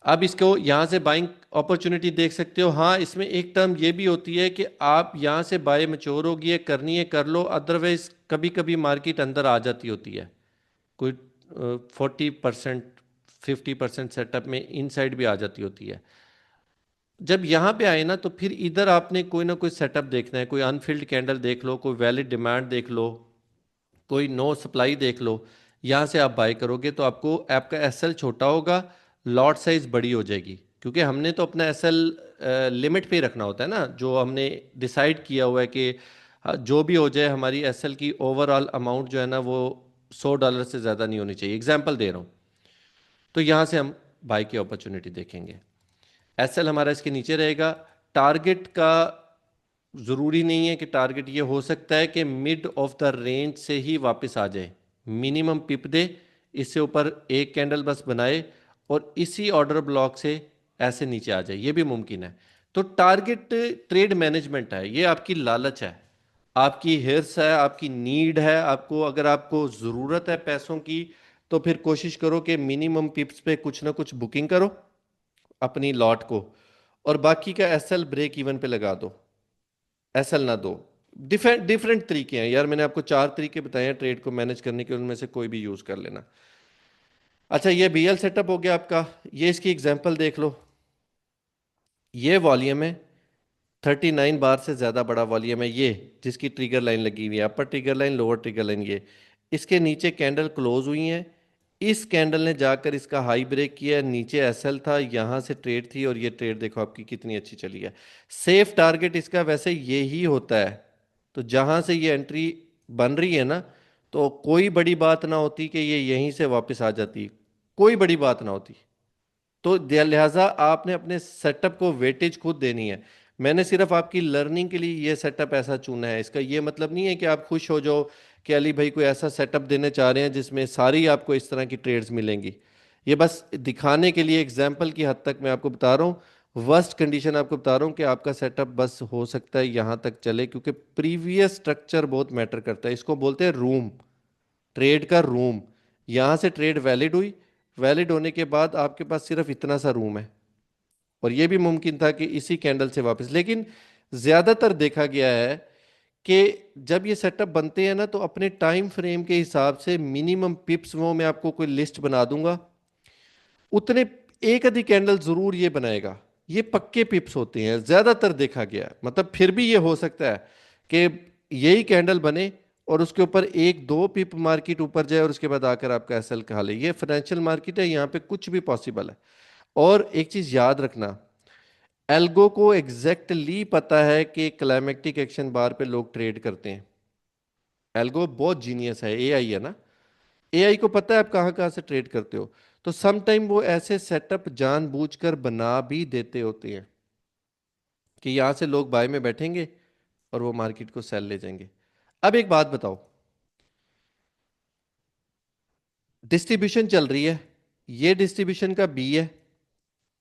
अब इसको यहाँ से बाइंग अपॉर्चुनिटी देख सकते हो। हाँ, इसमें एक टर्म ये भी होती है कि आप यहाँ से बाय मैच्योर होगी है, करनी है कर लो, अदरवाइज कभी कभी मार्केट अंदर आ जाती होती है, कोई 40% 50% सेटअप में इनसाइड भी आ जाती होती है। जब यहाँ पे आए ना तो फिर इधर आपने कोई ना कोई सेटअप देखना है, कोई अनफिल्ड कैंडल देख लो, कोई वैलिड डिमांड देख लो, कोई नो सप्लाई देख लो। यहाँ से आप बाय करोगे तो आपको आपका एसएल छोटा होगा, लॉट साइज बड़ी हो जाएगी, क्योंकि हमने तो अपना एसएल लिमिट पे ही रखना होता है ना, जो हमने डिसाइड किया हुआ है कि जो भी हो जाए हमारी एसएल की ओवरऑल अमाउंट जो है ना वो $100 से ज़्यादा नहीं होनी चाहिए। एग्जाम्पल दे रहा हूँ, तो यहाँ से हम बाय की अपॉर्चुनिटी देखेंगे। एसएल हमारा इसके नीचे रहेगा। टारगेट का ज़रूरी नहीं है कि टारगेट ये हो सकता है कि मिड ऑफ द रेंज से ही वापस आ जाए, मिनिमम पिप दे, इससे ऊपर एक कैंडल बस बनाए और इसी ऑर्डर ब्लॉक से ऐसे नीचे आ जाए, ये भी मुमकिन है। तो टारगेट ट्रेड मैनेजमेंट है, ये आपकी लालच है, आपकी हिर्स है, आपकी नीड है। आपको अगर आपको ज़रूरत है पैसों की, तो फिर कोशिश करो कि मिनिमम पिप्स पे कुछ ना कुछ बुकिंग करो अपनी लॉट को, और बाकी का एसएल ब्रेक इवन पे लगा दो, एसएल ना दो। डिफरेंट डिफरेंट तरीके हैं यार, मैंने आपको 4 तरीके बताए हैं ट्रेड को मैनेज करने के, उनमें से कोई भी यूज कर लेना। अच्छा, ये बीएल सेटअप हो गया आपका। ये इसकी एग्जांपल देख लो। ये वॉल्यूम है 39 बार से ज्यादा बड़ा वॉल्यूम है ये, जिसकी ट्रिगर लाइन लगी हुई है, upper trigger line, lower trigger line. ये इसके नीचे कैंडल क्लोज हुई है, इस कैंडल ने जाकर इसका हाई ब्रेक किया है, नीचे एसएल था, यहां से ट्रेड थी, और ये ट्रेड देखो आपकी कितनी अच्छी चली है। सेफ टारगेट इसका वैसे ये ही होता है। तो जहां से ये एंट्री बन रही है ना, तो कोई बड़ी बात ना होती कि ये यहीं से वापस आ जाती, कोई बड़ी बात ना होती। तो लिहाजा आपने अपने सेटअप को वेटेज खुद देनी है। मैंने सिर्फ आपकी लर्निंग के लिए ये सेटअप ऐसा चुना है, इसका ये मतलब नहीं है कि आप खुश हो जाओ कि अली भाई कोई ऐसा सेटअप देने चाह रहे हैं जिसमें सारी आपको इस तरह की ट्रेड्स मिलेंगी। ये बस दिखाने के लिए, एग्जाम्पल की हद तक मैं आपको बता रहा हूँ, वर्स्ट कंडीशन आपको बता रहा हूँ कि आपका सेटअप बस हो सकता है यहाँ तक चले, क्योंकि प्रीवियस स्ट्रक्चर बहुत मैटर करता है। इसको बोलते हैं रूम, ट्रेड का रूम। यहां से ट्रेड वैलिड हुई, वैलिड होने के बाद आपके पास सिर्फ इतना सा रूम है, और यह भी मुमकिन था कि इसी कैंडल से वापस। लेकिन ज्यादातर देखा गया है कि जब ये सेटअप बनते हैं ना, तो अपने टाइम फ्रेम के हिसाब से मिनिमम पिप्स, वो मैं आपको कोई लिस्ट बना दूंगा, उतने एक आधी कैंडल जरूर ये बनाएगा। ये पक्के पिप्स होते हैं ज्यादातर देखा गया है। मतलब फिर भी ये हो सकता है कि यही कैंडल बने और उसके ऊपर एक दो पिप मार्केट ऊपर जाए और उसके बाद आकर आपका एसएल खा ले। ये फाइनेंशियल मार्केट है, यहाँ पे कुछ भी पॉसिबल है। और एक चीज याद रखना, एल्गो को एग्जैक्टली पता है कि क्लाइमेक्टिक एक्शन बार पे लोग ट्रेड करते हैं। एल्गो बहुत जीनियस है, एआई है ना, एआई को पता है आप कहाँ कहाँ से ट्रेड करते हो। तो सम टाइम वो ऐसे सेटअप जानबूझकर बना भी देते होते हैं कि यहां से लोग बाय में बैठेंगे और वो मार्केट को सेल ले जाएंगे। अब एक बात बताओ, डिस्ट्रीब्यूशन चल रही है, ये डिस्ट्रीब्यूशन का बी है,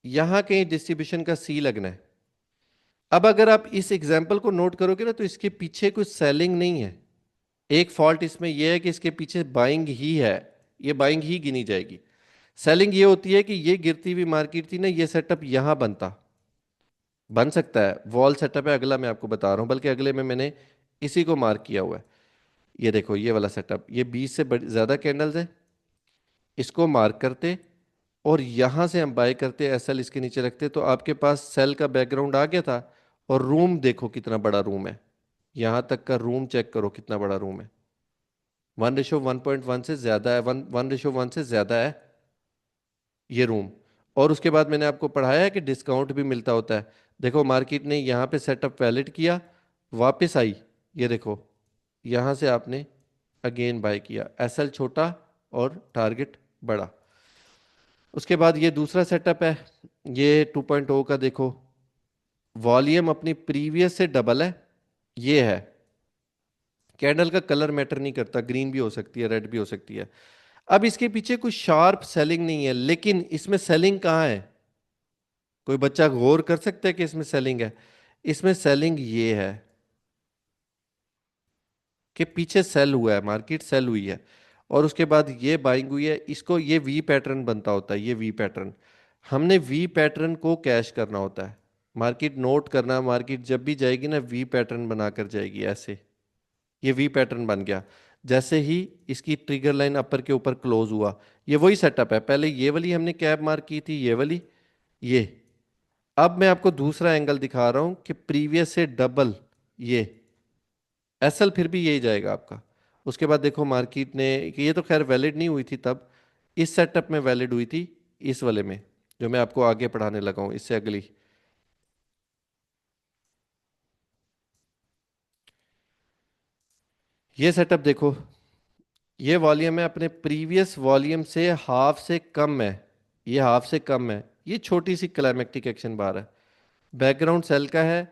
यहां कहीं डिस्ट्रीब्यूशन का सी लगना है। अब अगर आप इस एग्जाम्पल को नोट करोगे ना, तो इसके पीछे कुछ सेलिंग नहीं है। एक फॉल्ट इसमें यह है कि इसके पीछे बाइंग ही है, ये बाइंग ही गिनी जाएगी। सेलिंग ये होती है कि ये गिरती हुई मार्केट थी ना, ये सेटअप यहां बनता, बन सकता है। वॉल सेटअप है अगला, मैं आपको बता रहा हूं, बल्कि अगले में मैंने इसी को मार्क किया हुआ है। ये देखो ये वाला सेटअप, ये 20 से ज्यादा कैंडल्स है, इसको मार्क करते और यहां से हम बाय करते, एसएल इसके नीचे रखते, तो आपके पास सेल का बैकग्राउंड आ गया था। और रूम देखो कितना बड़ा रूम है, यहां तक का रूम चेक करो कितना बड़ा रूम है। 1:1.1 से ज्यादा है, 1:1 से ज्यादा है ये रूम। और उसके बाद मैंने आपको पढ़ाया है कि डिस्काउंट भी मिलता होता है। देखो मार्केट ने यहाँ पे सेटअप वैलिड किया, वापस आई, ये देखो यहाँ से आपने अगेन बाय किया, एसएल छोटा और टारगेट बड़ा। उसके बाद ये दूसरा सेटअप है, ये 2.0 का देखो, वॉल्यूम अपनी प्रीवियस से डबल है, ये है। कैंडल का कलर मैटर नहीं करता, ग्रीन भी हो सकती है, रेड भी हो सकती है। अब इसके पीछे कोई शार्प सेलिंग नहीं है, लेकिन इसमें सेलिंग कहाँ है? कोई बच्चा गौर कर सकता है कि इसमें सेलिंग है? इसमें सेलिंग ये है कि पीछे सेल हुआ है, मार्केट सेल हुई है, और उसके बाद ये बाइंग हुई है। इसको ये वी पैटर्न बनता होता है, ये वी पैटर्न, हमने वी पैटर्न को कैश करना होता है। मार्केट नोट करना, मार्केट जब भी जाएगी ना वी पैटर्न बनाकर जाएगी ऐसे। ये वी पैटर्न बन गया, जैसे ही इसकी ट्रिगर लाइन अपर के ऊपर क्लोज हुआ, ये वही सेटअप है। पहले ये वाली हमने कैप मार्क की थी, ये वाली, ये। अब मैं आपको दूसरा एंगल दिखा रहा हूं कि प्रीवियस से डबल, ये एसएल फिर भी यही जाएगा आपका। उसके बाद देखो मार्केट ने, कि ये तो खैर वैलिड नहीं हुई थी तब, इस सेटअप में वैलिड हुई थी, इस वाले में जो मैं आपको आगे पढ़ाने लगा हूं, इससे अगली। ये सेटअप देखो, ये वॉल्यूम है अपने प्रीवियस वॉल्यूम से हाफ से कम है, ये हाफ से कम है, ये छोटी सी क्लाइमेक्टिक एक्शन बार है। बैकग्राउंड सेल का है,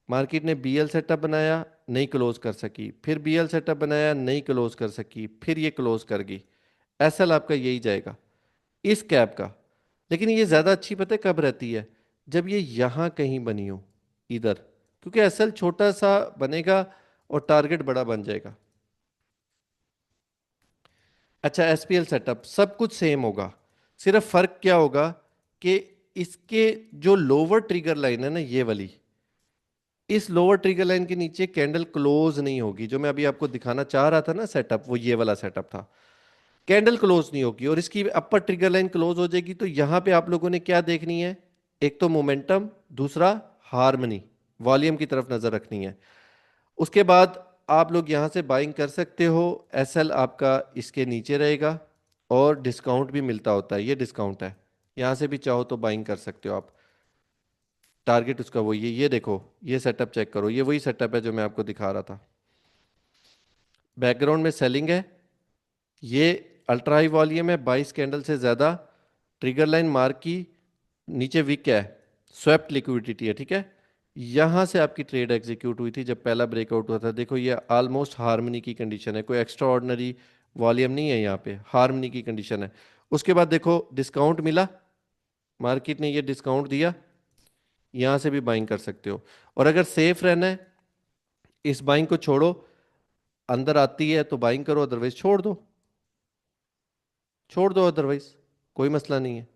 मार्केट ने बीएल सेटअप बनाया, नहीं क्लोज कर सकी, फिर बीएल सेटअप बनाया, नहीं क्लोज कर सकी, फिर ये क्लोज कर गई। एसएल आपका यही जाएगा इस कैप का। लेकिन ये ज्यादा अच्छी पता है कब रहती है, जब ये यहां कहीं बनी हो, इधर, क्योंकि एसएल छोटा सा बनेगा और टारगेट बड़ा बन जाएगा। अच्छा, एसपीएल सेटअप सब कुछ सेम होगा, सिर्फ फर्क क्या होगा कि इसके जो लोअर ट्रिगर लाइन है ना, ये वाली, इस लोअर ट्रिगर लाइन के नीचे कैंडल क्लोज नहीं होगी। जो मैं अभी आपको दिखाना चाह रहा था ना सेटअप, वो ये वाला सेटअप था। कैंडल क्लोज नहीं होगी और इसकी अपर ट्रिगर लाइन क्लोज हो जाएगी। तो यहां पे आप लोगों ने क्या देखनी है, एक तो मोमेंटम, दूसरा हार्मनी, वॉल्यूम की तरफ नजर रखनी है। उसके बाद आप लोग यहां से बाइंग कर सकते हो। एसएल आपका इसके नीचे रहेगा और डिस्काउंट भी मिलता होता है, ये डिस्काउंट है, यहां से भी चाहो तो बाइंग कर सकते हो आप। टारगेट उसका वही है, ये देखो, ये सेटअप चेक करो, ये वही सेटअप है जो मैं आपको दिखा रहा था। बैकग्राउंड में सेलिंग है, ये अल्ट्रा हाई वॉल्यूम है, 22 कैंडल से ज़्यादा, ट्रिगर लाइन मार्क की, नीचे विक है, स्वेप्ट लिक्विडिटी है, ठीक है। यहां से आपकी ट्रेड एग्जीक्यूट हुई थी जब पहला ब्रेकआउट हुआ था। देखो ये ऑलमोस्ट हार्मनी की कंडीशन है, कोई एक्स्ट्रा ऑर्डिनरी वॉल्यूम नहीं है, यहाँ पे हार्मनी की कंडीशन है। उसके बाद देखो डिस्काउंट मिला, मार्केट ने ये डिस्काउंट दिया, यहां से भी बाइंग कर सकते हो। और अगर सेफ रहना है, इस बाइंग को छोड़ो, अंदर आती है तो बाइंग करो, अदरवाइज छोड़ दो, छोड़ दो अदरवाइज, कोई मसला नहीं है।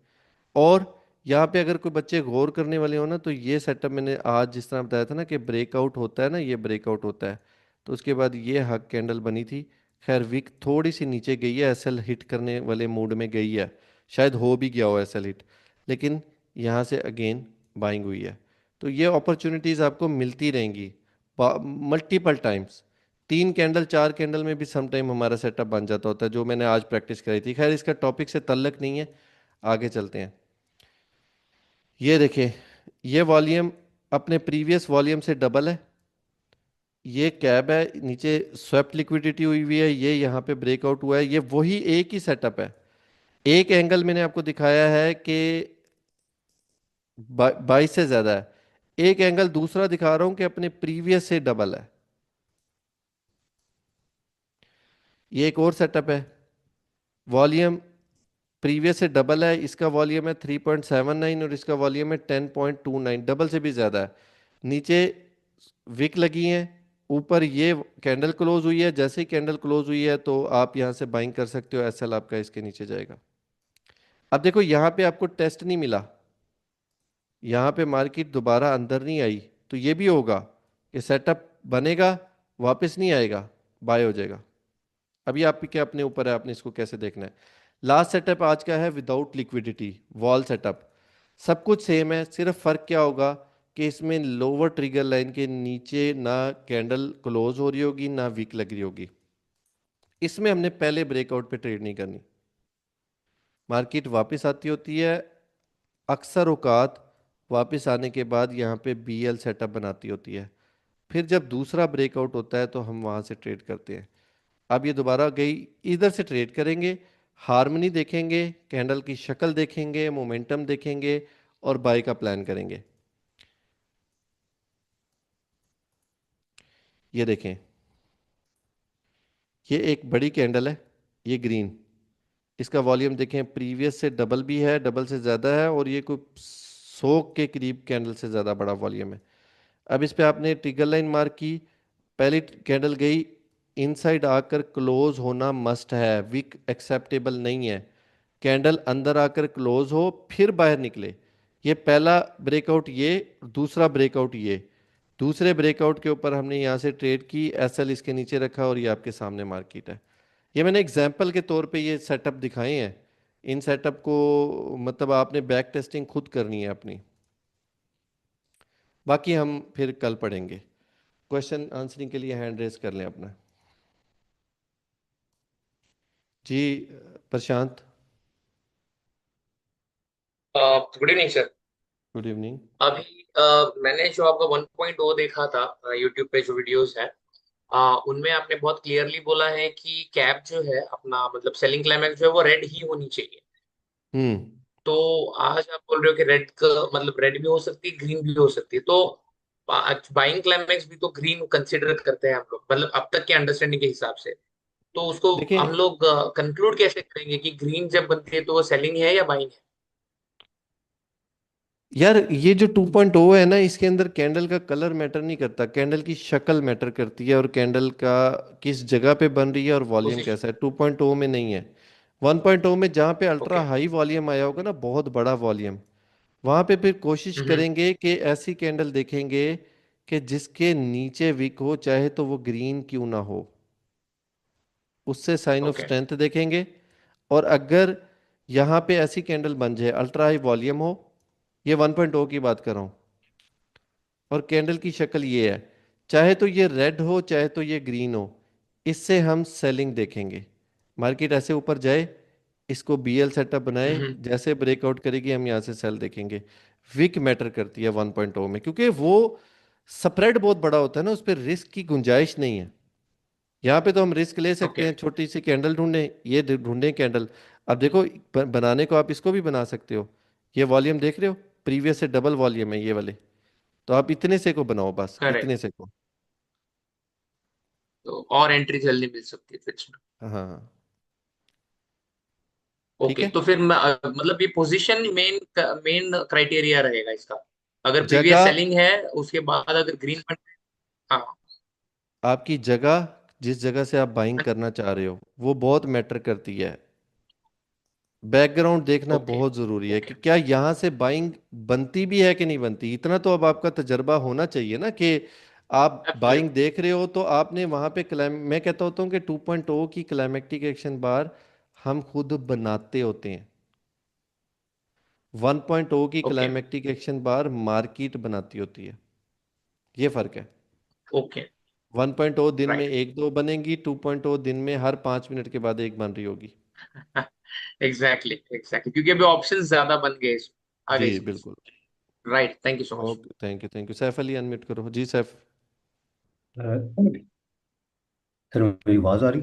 और यहाँ पे अगर कोई बच्चे गौर करने वाले हो ना, तो ये सेटअप मैंने आज जिस तरह बताया था ना कि ब्रेकआउट होता है ना, ये ब्रेकआउट होता है, तो उसके बाद ये हक कैंडल बनी थी। खैर विक थोड़ी सी नीचे गई है, एसएल हिट करने वाले मूड में गई है, शायद हो भी गया हो एसएल हिट, लेकिन यहाँ से अगेन बाइंग हुई है। तो ये अपॉर्चुनिटीज आपको मिलती रहेंगी मल्टीपल टाइम्स। 3 कैंडल 4 कैंडल में भी सम टाइम हमारा सेटअप बन जाता होता है, जो मैंने आज प्रैक्टिस करी थी। खैर इसका टॉपिक से तल्लक नहीं है, आगे चलते हैं। ये देखें, ये वॉल्यूम अपने प्रीवियस वॉल्यूम से डबल है, ये कैब है, नीचे स्वेप्ट लिक्विडिटी हुई हुई है, ये यहाँ पे ब्रेकआउट हुआ है, ये वही एक ही सेटअप है। एक एंगल मैंने आपको दिखाया है कि 22 से ज्यादा है, एक एंगल दूसरा दिखा रहा हूं कि अपने प्रीवियस से डबल है। ये एक और सेटअप है, वॉल्यूम प्रीवियस से डबल है, इसका वॉल्यूम है 3.79 और इसका वॉल्यूम है 10.29, डबल से भी ज्यादा है। नीचे विक लगी हैं, ऊपर ये कैंडल क्लोज हुई है, जैसे ही कैंडल क्लोज हुई है तो आप यहां से बाइंग कर सकते हो, एसएल आपका इसके नीचे जाएगा। अब देखो यहां पे आपको टेस्ट नहीं मिला, यहां पे मार्केट दोबारा अंदर नहीं आई, तो ये भी होगा कि सेटअप बनेगा, वापस नहीं आएगा, बाय हो जाएगा। अभी आप क्या अपने ऊपर है, आपने इसको कैसे देखना है। लास्ट सेटअप आज का है विदाउट लिक्विडिटी वॉल सेटअप। सब कुछ सेम है, सिर्फ फर्क क्या होगा कि इसमें लोअर ट्रिगर लाइन के नीचे ना कैंडल क्लोज हो रही होगी ना वीक लग रही होगी। इसमें हमने पहले ब्रेकआउट पे ट्रेड नहीं करनी, मार्केट वापस आती होती है, अक्सर औकात वापस आने के बाद यहाँ पे बीएल सेटअप बनाती होती है, फिर जब दूसरा ब्रेकआउट होता है तो हम वहां से ट्रेड करते हैं। अब ये दोबारा गई, इधर से ट्रेड करेंगे, हार्मनी देखेंगे, कैंडल की शक्ल देखेंगे, मोमेंटम देखेंगे और बाय का प्लान करेंगे। ये देखें, ये एक बड़ी कैंडल है, ये ग्रीन, इसका वॉल्यूम देखें प्रीवियस से डबल भी है, डबल से ज़्यादा है, और ये कोई 100 के करीब कैंडल से ज़्यादा बड़ा वॉल्यूम है। अब इस पे आपने ट्रिगर लाइन मार्क की, पहली कैंडल गई, इनसाइड आकर क्लोज होना मस्ट है, विक एक्सेप्टेबल नहीं है। कैंडल अंदर आकर क्लोज हो फिर बाहर निकले, ये पहला ब्रेकआउट, ये दूसरा ब्रेकआउट, ये दूसरे ब्रेकआउट के ऊपर हमने यहाँ से ट्रेड की, एसएल इसके नीचे रखा और ये आपके सामने मार्केट है। ये मैंने एग्जाम्पल के तौर पे ये सेटअप दिखाए हैं, इन सेटअप को मतलब आपने बैक टेस्टिंग खुद करनी है अपनी, बाकी हम फिर कल पढ़ेंगे। क्वेश्चन आंसरिंग के लिए हैंड रेज कर लें अपना। जी, Prashant. Good evening sir. Good evening. अभी मैंने जो आपका 1.0 देखा था यूट्यूब पे जो वीडियोस है, उनमें आपने बहुत क्लियरली बोला है कि कैप जो है अपना मतलब सेलिंग क्लाइमैक्स जो है वो रेड ही होनी चाहिए। हम्म। तो आज आप बोल रहे हो कि रेड का मतलब रेड भी हो सकती है, ग्रीन भी हो सकती है, तो बाइंग क्लाइमेक्स भी तो ग्रीन कंसिडर करते हैं हम लोग, मतलब अब तक के अंडरस्टैंडिंग के हिसाब से। तो उसको हम देखिए लोग कंक्लूड कैसे करेंगे कि ग्रीन जब बनती है तो वो सेलिंग है या बाइंग है? यार, ये जो 2.0 है ना, इसके अंदर कैंडल का कलर मैटर नहीं करता, कैंडल की शक्ल मैटर करती है, और कैंडल का किस जगह पे बन रही है और वॉल्यूम पोजीशन। कैसा है, 2.0 में नहीं है। 1.0 में जहाँ पे अल्ट्रा ओके। हाई वॉल्यूम आया होगा ना, बहुत बड़ा वॉल्यूम, वहाँ पे फिर कोशिश हम्म। करेंगे कि ऐसी कैंडल देखेंगे कि जिसके नीचे विक हो, चाहे तो वो ग्रीन क्यों ना हो, उससे साइन ऑफ ओके। स्ट्रेंथ देखेंगे। और अगर यहाँ पे ऐसी कैंडल बन जाए, अल्ट्रा हाई वॉल्यूम हो, ये 1.0 की बात कर रहा हूँ, और कैंडल की शक्ल ये है, चाहे तो ये रेड हो चाहे तो ये ग्रीन हो, इससे हम सेलिंग देखेंगे। मार्केट ऐसे ऊपर जाए, इसको बीएल सेटअप बनाए, हम्म। जैसे ब्रेकआउट करेगी हम यहाँ से सेल देखेंगे। विक मैटर करती है 1.0 में, क्योंकि वो स्प्रेड बहुत बड़ा होता है ना, उस पर रिस्क की गुंजाइश नहीं है। यहाँ पे तो हम रिस्क ले सकते ओके। हैं, छोटी सी कैंडल ढूंढें, ये ढूंढें कैंडल। अब देखो, बनाने को आप इसको भी बना सकते हो, ये वॉल्यूम देख रहे हो, प्रीवियस से डबल वॉल्यूम है ये वाले, तो आप इतने से को बनाओ, बस करेक्ट। इतने से को। तो और एंट्री जल्दी मिल सकती है फिर इसमें। हाँ, ठीक ओके, है। तो फिर मतलब ये पोजीशन मेन मेन क्राइटेरिया रहेगा इसका। अगर प्रीवियस जगह, सेलिंग है, उसके बाद अगर ग्रीन बन। हाँ। आपकी जगह, जिस जगह से आप बाइंग करना चाह रहे हो, वो बहुत मैटर करती है। बैकग्राउंड देखना ओके। बहुत ज़रूरी है कि ओके। क्या यहाँ से बाइंग बनती भी है कि नहीं बनती। इतना तो अब आपका तजर्बा होना चाहिए ना, कि आप बाइंग एब्सोल्युटली। देख रहे हो तो आपने वहाँ पे मैं कहता होता हूँ कि 2.0 की क्लाइमेक्टिक एक्शन बार हम खुद बनाते होते हैं। 1.0 की ओके। क्लाइमेक्टिक एक्शन बार मार्केट बनाती होती है, ये फर्क है। ओके। 1.0 दिन में राइट। एक दो बनेंगी, 2.0 दिन में हर 5 मिनट के बाद एक बन रही होगी। एग्जैक्टली एग्जैक्टली, क्योंकि अभी ऑप्शंस ज्यादा बन गए आ जी गए इसमें। बिल्कुल। Right, thank you so much. Okay, thank you Saif Ali, unmute करो जी सैफ। सर मेरी आवाज़ आ रही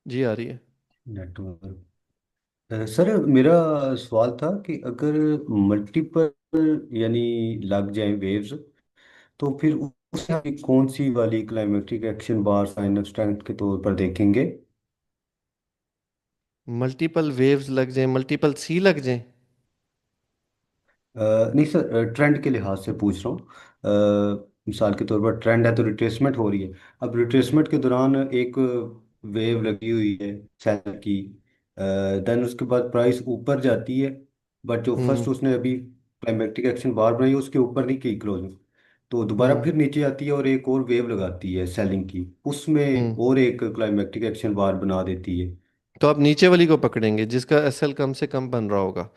जी आ रही है। नेटवर्क। सर मेरा सवाल था कि अगर मल्टीपल यानी लग जाए वेव्स, तो फिर उसे हम कौन सी वाली climatic action bar sign of strength के तौर पर देखेंगे? मल्टीपल वेव्स लग जाएं, मल्टीपल सी लग जाएं। नहीं सर, ट्रेंड के लिहाज से पूछ रहा हूँ। मिसाल के तौर पर ट्रेंड है तो रिट्रेसमेंट हो रही है। अब रिट्रेसमेंट के दौरान एक वेव लगी हुई है सेल की, देन उसके बाद प्राइस ऊपर जाती है, बट जो फर्स्ट हम्म। उसने अभी क्लाइमेटिक एक्शन बार बनाई उसके ऊपर नहीं की क्लोजिंग, तो दोबारा हम्म। फिर नीचे आती है और एक और वेव लगाती है सेलिंग की, उसमें हम्म। और एक क्लाइमेटिक एक्शन बार बना देती है। तो आप नीचे वाली को पकड़ेंगे जिसका एसएल कम से कम बन रहा होगा।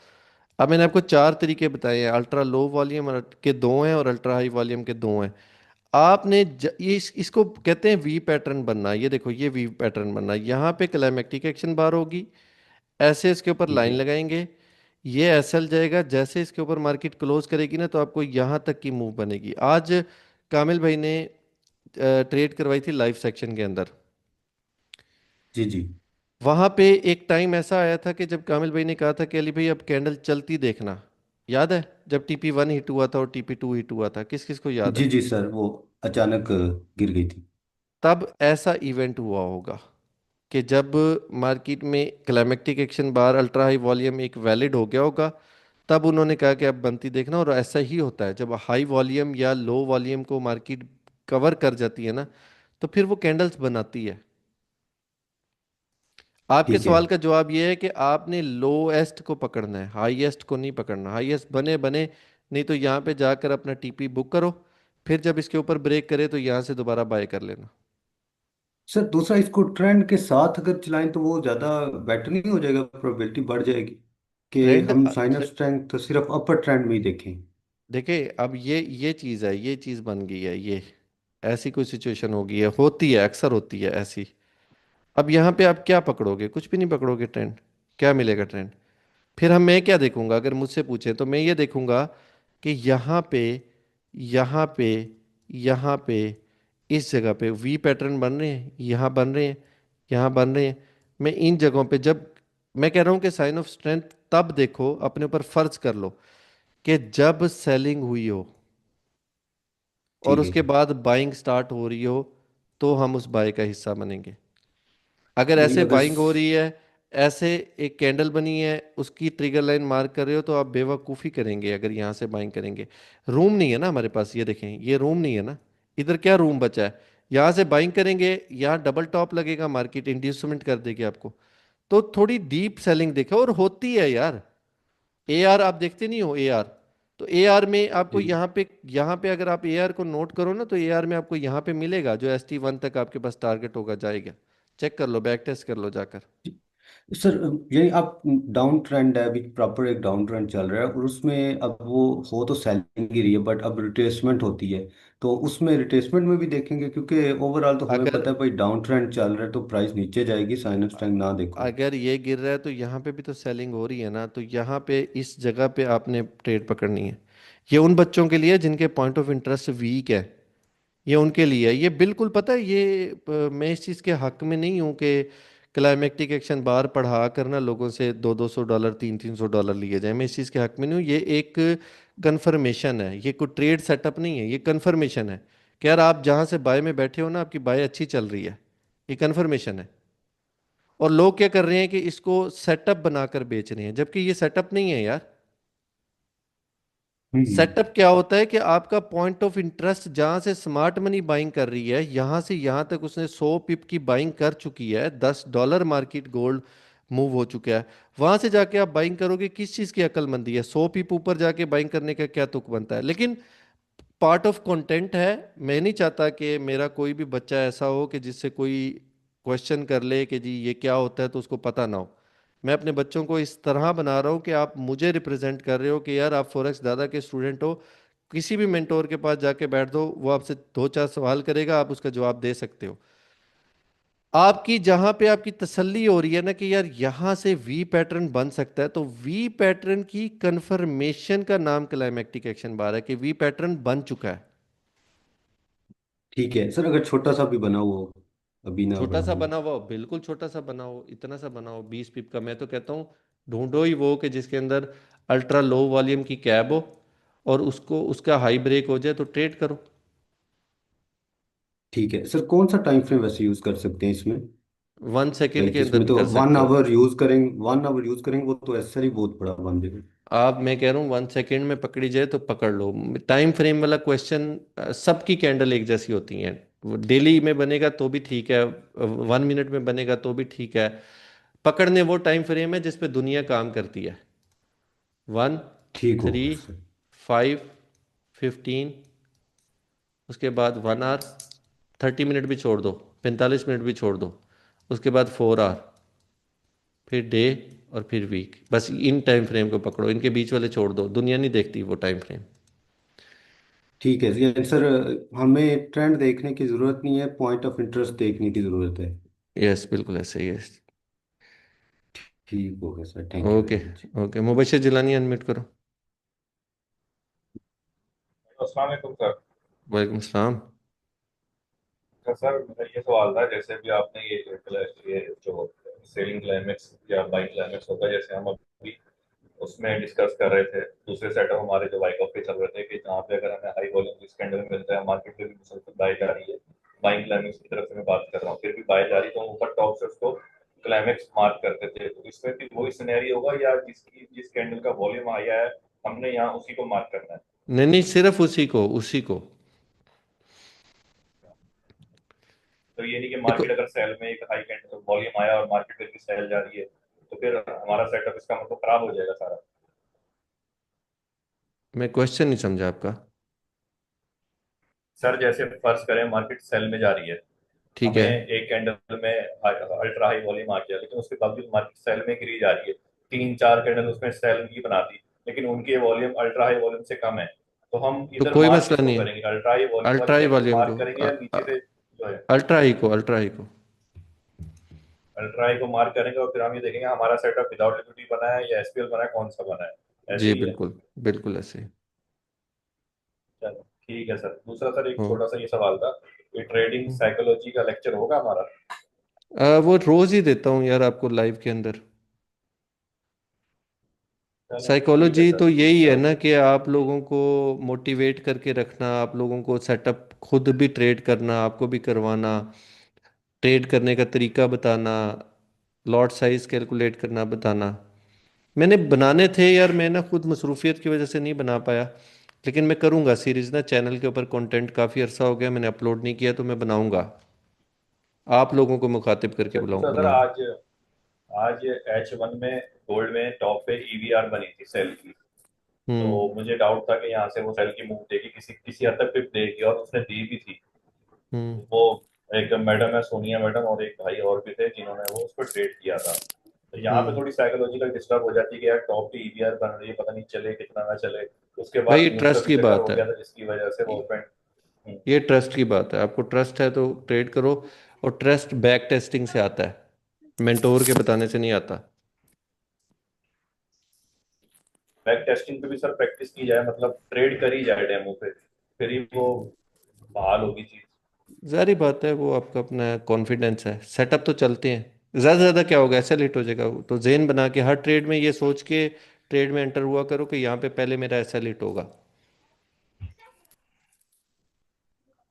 अब मैंने आपको चार तरीके बताए हैं, अल्ट्रा लो वॉल्यूम के दो हैं और अल्ट्रा हाई वॉल्यूम के दो हैं। आपने इसको कहते हैं वी पैटर्न बनना। ये देखो, ये वी पैटर्न बनना, यहाँ पे क्लाइमेक्टिक एक्शन बार होगी, ऐसे इसके ऊपर ठीक लाइन है। लगाएंगे, ये एसएल जाएगा, जैसे इसके ऊपर मार्केट क्लोज करेगी ना, तो आपको यहाँ तक की मूव बनेगी। आज कामिल भाई ने ट्रेड करवाई थी लाइव सेक्शन के अंदर। जी जी। वहां पे एक टाइम ऐसा आया था कि जब कामिल भाई ने कहा था कि अली भाई अब कैंडल चलती देखना, याद है जब टीपी 1 हिट हुआ था और टीपी 2 हिट हुआ था, किस किस को याद जी है। जी सर, वो अचानक गिर गई थी। तब ऐसा इवेंट हुआ होगा कि जब मार्केट में क्लाइमेक्टिक एक्शन बार अल्ट्रा हाई वॉल्यूम एक वैलिड हो गया होगा, तब उन्होंने कहा कि अब बनती देखना। और ऐसा ही होता है, जब हाई वॉल्यूम या लो वॉल्यूम को मार्केट कवर कर जाती है ना, तो फिर वो कैंडल्स बनाती है। आपके ठीक है सवाल का जवाब ये है कि आपने लोएस्ट को पकड़ना है, हाईएस्ट को नहीं पकड़ना। हाईएस्ट बने बने, नहीं तो यहाँ पे जाकर अपना टीपी बुक करो, फिर जब इसके ऊपर ब्रेक करे तो यहाँ से दोबारा बाय कर लेना। सर, दूसरा इसको ट्रेंड के साथ अगर चलाएं तो वो ज़्यादा बेटर नहीं हो जाएगा, प्रोबेबिलिटी बढ़ जाएगी कि ट्रेंड, हम साइन ऑफ स्ट्रेंथ तो सिर्फ अपर ट्रेंड में ही देखें। देखिए अब ये चीज़ है, ये चीज़ बन गई है, ये ऐसी कोई सिचुएशन हो गई है, होती है, अक्सर होती है ऐसी। अब यहाँ पे आप क्या पकड़ोगे, कुछ भी नहीं पकड़ोगे ट्रेंड। क्या मिलेगा ट्रेंड। फिर मैं क्या देखूंगा, अगर मुझसे पूछे तो मैं ये देखूंगा कि यहाँ पे यहाँ पे इस जगह पे वी पैटर्न बन रहे हैं, यहाँ बन रहे हैं, यहाँ बन रहे हैं। मैं इन जगहों पे जब मैं कह रहा हूँ कि साइन ऑफ स्ट्रेंथ तब देखो, अपने ऊपर फर्ज कर लो कि जब सेलिंग हुई हो और ठीक है उसके जी। बाद बाइंग स्टार्ट हो रही हो, तो हम उस बाय का हिस्सा बनेंगे। अगर यानी ऐसे अगर बाइंग हो रही है, ऐसे एक कैंडल बनी है, उसकी ट्रिगर लाइन मार्क कर रहे हो, तो आप बेवकूफ़ी करेंगे अगर यहाँ से बाइंग करेंगे। रूम नहीं है ना हमारे पास, ये देखें, ये रूम नहीं है ना, इधर क्या रूम बचा है? यहाँ से बाइंग करेंगे, यहाँ डबल टॉप लगेगा, मार्केट इंड्यूसमेंट कर देगी आपको। तो थोड़ी डीप सेलिंग देखो, और होती है यार। ए आर आप देखते नहीं हो? ए आर, तो ए आर में आपको जी। यहाँ पे अगर आप ए आर को नोट करो ना, तो ए आर में आपको यहाँ पे मिलेगा जो एस टी वन तक आपके पास टारगेट होगा, जाएगा। चेक कर लो, बैक टेस्ट कर लो जाकर। सर यानी आप डाउन ट्रेंड है अभी, प्रॉपर एक डाउन ट्रेंड चल रहा है और उसमें अब वो हो तो सेलिंग ही रही है, बट अब रिट्रेसमेंट होती है, तो उसमें रिट्रेसमेंट में भी देखेंगे, क्योंकि ओवरऑल तो हमें अगर पता है भाई डाउन ट्रेंड चल रहा है तो प्राइस नीचे जाएगी, साइन ऑफ स्ट्रेंथ ना देखो। अगर ये गिर रहा है तो यहाँ पे भी तो सेलिंग हो रही है ना, तो यहाँ पे इस जगह पे आपने ट्रेड पकड़नी है। ये उन बच्चों के लिए जिनके पॉइंट ऑफ इंटरेस्ट वीक है, ये उनके लिए है। ये बिल्कुल पता है, ये मैं इस चीज़ के हक में नहीं हूँ कि क्लाइमेक्टिक एक्शन बार पढ़ा कर ना लोगों से 200-200 डॉलर, 300-300 डॉलर लिए जाए, मैं इस चीज़ के हक में नहीं हूँ। ये एक कंफर्मेशन है, ये कोई ट्रेड सेटअप नहीं है, ये कंफर्मेशन है कि यार आप जहाँ से बाय में बैठे हो ना, आपकी बाय अच्छी चल रही है। ये कंफर्मेशन है। और लोग क्या कर रहे हैं कि इसको सेटअप बनाकर बेच रहे हैं, जबकि ये सेटअप नहीं है यार। हम्म। सेटअप क्या होता है कि आपका पॉइंट ऑफ इंटरेस्ट जहां से स्मार्ट मनी बाइंग कर रही है, यहां से यहां तक उसने 100 पिप की बाइंग कर चुकी है, $10 मार्केट गोल्ड मूव हो चुका है। वहां से जाके आप बाइंग करोगे, किस चीज की अक्लमंदी है? 100 पिप ऊपर जाके बाइंग करने का क्या तुक बनता है? लेकिन पार्ट ऑफ कंटेंट है। मैं नहीं चाहता कि मेरा कोई भी बच्चा ऐसा हो कि जिससे कोई क्वेश्चन कर ले कि जी ये क्या होता है, तो उसको पता ना हो। मैं अपने बच्चों को इस तरह बना रहा हूँ कि आप मुझे रिप्रेजेंट कर रहे हो कि यार आप फॉरेक्स दादा के स्टूडेंट हो। किसी भी मेंटोर के पास जाके बैठ दो, वो आपसे दो चार सवाल करेगा, आप उसका जवाब दे सकते हो। आपकी जहां पे आपकी तसल्ली हो रही है ना कि यार यहां से वी पैटर्न बन सकता है, तो वी पैटर्न की कंफर्मेशन का नाम क्लाइमेक्टिक एक्शन बार है कि वी पैटर्न बन चुका है। ठीक है सर, अगर छोटा सा भी बना हुआ हो, अभी ना छोटा बना सा हो। बना हुआ हो, बिल्कुल छोटा सा बनाओ, इतना सा बनाओ 20 पिप का। मैं तो कहता हूँ ढूंढो ही वो कि जिसके अंदर अल्ट्रा लो वॉल्यूम की कैब हो, और उसको उसका हाई ब्रेक हो जाए तो ट्रेड करो। ठीक है सर, कौन सा टाइम फ्रेम वैसे यूज कर सकते हैं इसमें? 1 सेकेंड के लाइक अंदर इसमें भी तो कर वन सकते हो। आवर यूज करेंगे, 1 आवर यूज करेंगे वो तो ऐसा ही बहुत बड़ा बन जाएगा। आप, मैं कह रहा हूँ 1 सेकेंड में पकड़ी जाए तो पकड़ लो। टाइम फ्रेम वाला क्वेश्चन, सबकी कैंडल एक जैसी होती हैं। डेली में बनेगा तो भी ठीक है, 1 मिनट में बनेगा तो भी ठीक है। पकड़ने वो टाइम फ्रेम है जिस पे दुनिया काम करती है। 1, ठीक 3, होगा सर। 5, 15, उसके बाद 1 आवर, 30 मिनट भी छोड़ दो, 45 मिनट भी छोड़ दो, उसके बाद 4 आवर, फिर डे, और फिर वीक। बस इन टाइम फ्रेम को पकड़ो, इनके बीच वाले छोड़ दो, दुनिया नहीं देखती वो टाइम फ्रेम। ठीक है ये सर, हमें ट्रेंड देखने की जरूरत नहीं है, पॉइंट ऑफ इंटरेस्ट देखने की जरूरत है। यस, बिल्कुल ऐसे ही है। ठीक होगा sir, thank you okay. Very much. Okay, Mubashir Jilani unmute करो। अस्सलाम वालेकुम सर। वालेकुम सलाम। अच्छा सर, मेरा ये सवाल था, जैसे भी आपने ये जो सेलिंग क्लाइमेक्स या बाइंग क्लाइमेक्स होता है, जैसे हम अभी उसमें डिस्कस कर रहे थे, दूसरे सेटअप हमारे जो बाइक ऑफ पे चल रहे थे कि जहाँ पे अगर हमें हाई वॉल्यूम जिस कैंडल मिलता है, मार्केट में भी मुसलसल बाय जा रही है। बाइंग क्लाइमेक्स की तरफ से मैं बात कर रहा हूँ, फिर भी बाय जा रही, तो हम ऊपर टॉप से उसको क्लाइमेक्स मार्क करते थे। तो इसमें भी वही सिनेरियो होगा, या जिस कैंडल का वॉल्यूम आया है हमने यहाँ उसी को मार्क करना है? नहीं नहीं, सिर्फ उसी को, उसी को। तो ये नहीं कि देखो, मार्केट अगर सेल में एक हाई कैंडल वॉल्यूम आया और मार्केट फिर भी सेल जा रही है, तो फिर हमारा सेटअप इसका मतलब खराब हो जाएगा सारा। मैं क्वेश्चन नहीं समझा आपका। सर जैसे फर्ज करें मार्केट सेल में जा रही है, ठीक हमें है। एक कैंडल में अल्ट्रा हाई वॉल्यूम आ गया, लेकिन उसके बावजूद मार्केट सेल में गिरी जा रही है। तीन चार कैंडल उसमें सेल की बना दी, लेकिन उनके वॉल्यूम अल्ट्रा हाई वॉल्यूम से कम है। तो हम तो इधर कोई मार्क मसला किसको नहीं है, करेंगे, अल्ट्रा हाई वॉल्यूम वाली अल्ट्रा ही कैंडल को वॉल्यूम को, मार्क करेंगे या नीचे से जो है अल्ट्रा ही को, अल्ट्रा ही को। अल्ट्रा हाई को मार्क करेंगे, और फिर हम ये देखेंगे हमारा सेटअप विदाउट लिक्विडिटी बना है या एसपीएल बना है, कौन सा बना है? ऐसे जी ही है। बिल्कुल, बिल्कुल ऐसे ही। चलो ठीक है सर। दूसरा सर, एक हो। छोटा सा ये सवाल था, ये ट्रेडिंग साइकोलॉजी का लेक्चर होगा हमारा? वो रोज ही देता हूँ यार आपको लाइव के अंदर। चलो ठीक है साइकोलॉजी सर, तो यही अच्छा है हो ना गया। कि आप लोगों को मोटिवेट करके रखना, आप लोगों को सेटअप खुद भी ट्रेड करना, आपको भी करवाना, ट्रेड करने का तरीका बताना, लॉट साइज कैलकुलेट करना बताना। मैंने बनाने थे यार, मैं ना खुद मसरूफियत की वजह से नहीं बना पाया, लेकिन मैं करूँगा सीरीज ना। चैनल के ऊपर कंटेंट काफ़ी अरसा हो गया मैंने अपलोड नहीं किया, तो मैं बनाऊँगा, आप लोगों को मुखातिब करके अच्छा बुलाऊँ दूसरा सर, बनाऊँगा। आज आज H1 में गोल्ड में टॉप पे EVR बनी थी सेल की। हम्म। तो मुझे डाउट था कि यहाँ से वो सेल की मूव देगी, किसी किसी हद तक पिप देगी, और उसने दी भी थी। हम्म। वो एक मैडम है सोनिया मैडम, और एक भाई और भी थे जिन्होंने वो उसको ट्रेड किया था। तो यहाँ पे हम्म। थोड़ी साइकोलॉजिकल डिस्टर्ब हो जाती है कि यार टॉप पे EVR बन रही है, पता नहीं चले कितना ना चले। उसके भाई बाद ये न्यूज का ट्रस्ट भी की चक्कर बात हो है, गया था जिसकी वजह से वो ओपन। ये ट्रस्ट की बात है। आपको ट्रस्ट है तो ट्रेड करो, और ट्रस्ट बैक टेस्टिंग से आता है, मेंटोर के बताने से नहीं आता। बैक टेस्टिंग पे भी सर प्रैक्टिस की जाए, मतलब ट्रेड करी जाए डेमो पे, फिर ही वो बहाल होगी चीज। जारी बात है, वो आपका अपना कॉन्फिडेंस है, सेटअप तो चलते हैं। ज़्यादा से ज़्यादा क्या होगा, ऐसा लेट हो जाएगा। तो जेन बना के हर ट्रेड में ये सोच के ट्रेड में एंटर हुआ करो कि यहाँ पे पहले मेरा ऐसा लेट होगा। ठीक है।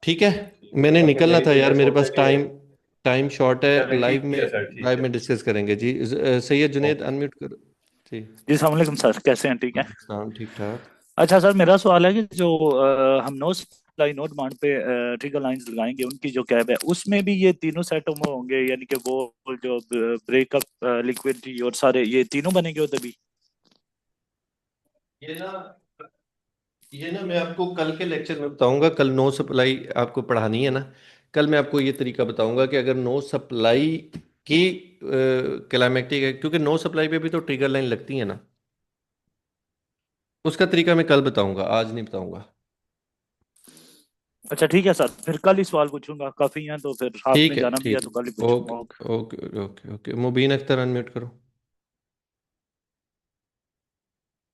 ठीक है, मैंने बाकी निकलना मेरी था तो यार, यह मेरे सोच है पास कि टाइम टाइम शॉर्ट है। चले ठीक है सर, ठीक लाइव है। में डिस्कस करेंगे जी। सैयद जुनेद ओके। अनम्यूट करो जी। जी अस्सलाम वालेकुम सर, कैसे हैं? ठीक है। सलाम, ठीक ठाक। अच्छा सर, मेरा सवाल है कि जो हम नो सप्लाई नो डिमांड पे ट्रिगर लाइंस लगाएंगे, उनकी जो कैब है उसमें भी ये तीनों सेटों में होंगे, यानी कि वो जो ब्रेकअप, लिक्विडिटी और सारे ये तीनों बनेंगे तभी? ये ना ये ना मैं आपको कल के लेक्चर में बताऊंगा। कल नो सप्लाई आपको पढ़ानी है ना, कल मैं आपको ये तरीका बताऊंगा कि अगर नो सप्लाई की क्लाइमेक्टिक है, क्योंकि नो सप्लाई पे भी तो ट्रिगर लाइन लगती है ना, उसका तरीका मैं कल बताऊंगा, आज नहीं बताऊंगा। अच्छा ठीक है सर, फिर कल ही सवाल पूछूंगा, काफी हैं तो फिर आपने ठीक है, जाना भी है ठीक तो कल ही है। ओके, पूछूंगा। Okay. Okay, okay, okay. Mubeen Akhtar unmute करो।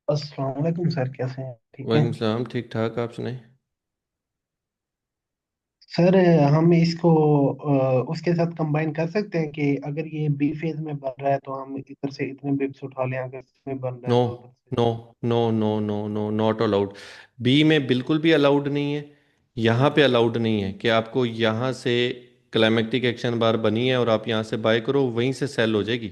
अस्सलाम वालेकुम सर, कैसे हैं? ठीक है वालेकुम सलाम, ठीक ठाक, आप सुनाई। सर। हम इसको उसके साथ कंबाइन कर सकते हैं कि अगर ये बी फेज में बन रहा है तो हम इधर से इतने बिप्स उठा लें, अगर इसमें बन रहा नो, है तो उधर से। No, no, no, no, no, not allowed. B में बिल्कुल भी अलाउड नहीं है। यहाँ पे अलाउड नहीं है कि आपको यहाँ से क्लाइमेक्टिक एक्शन बार बनी है और आप यहाँ से बाय करो, वहीं से सेल हो जाएगी।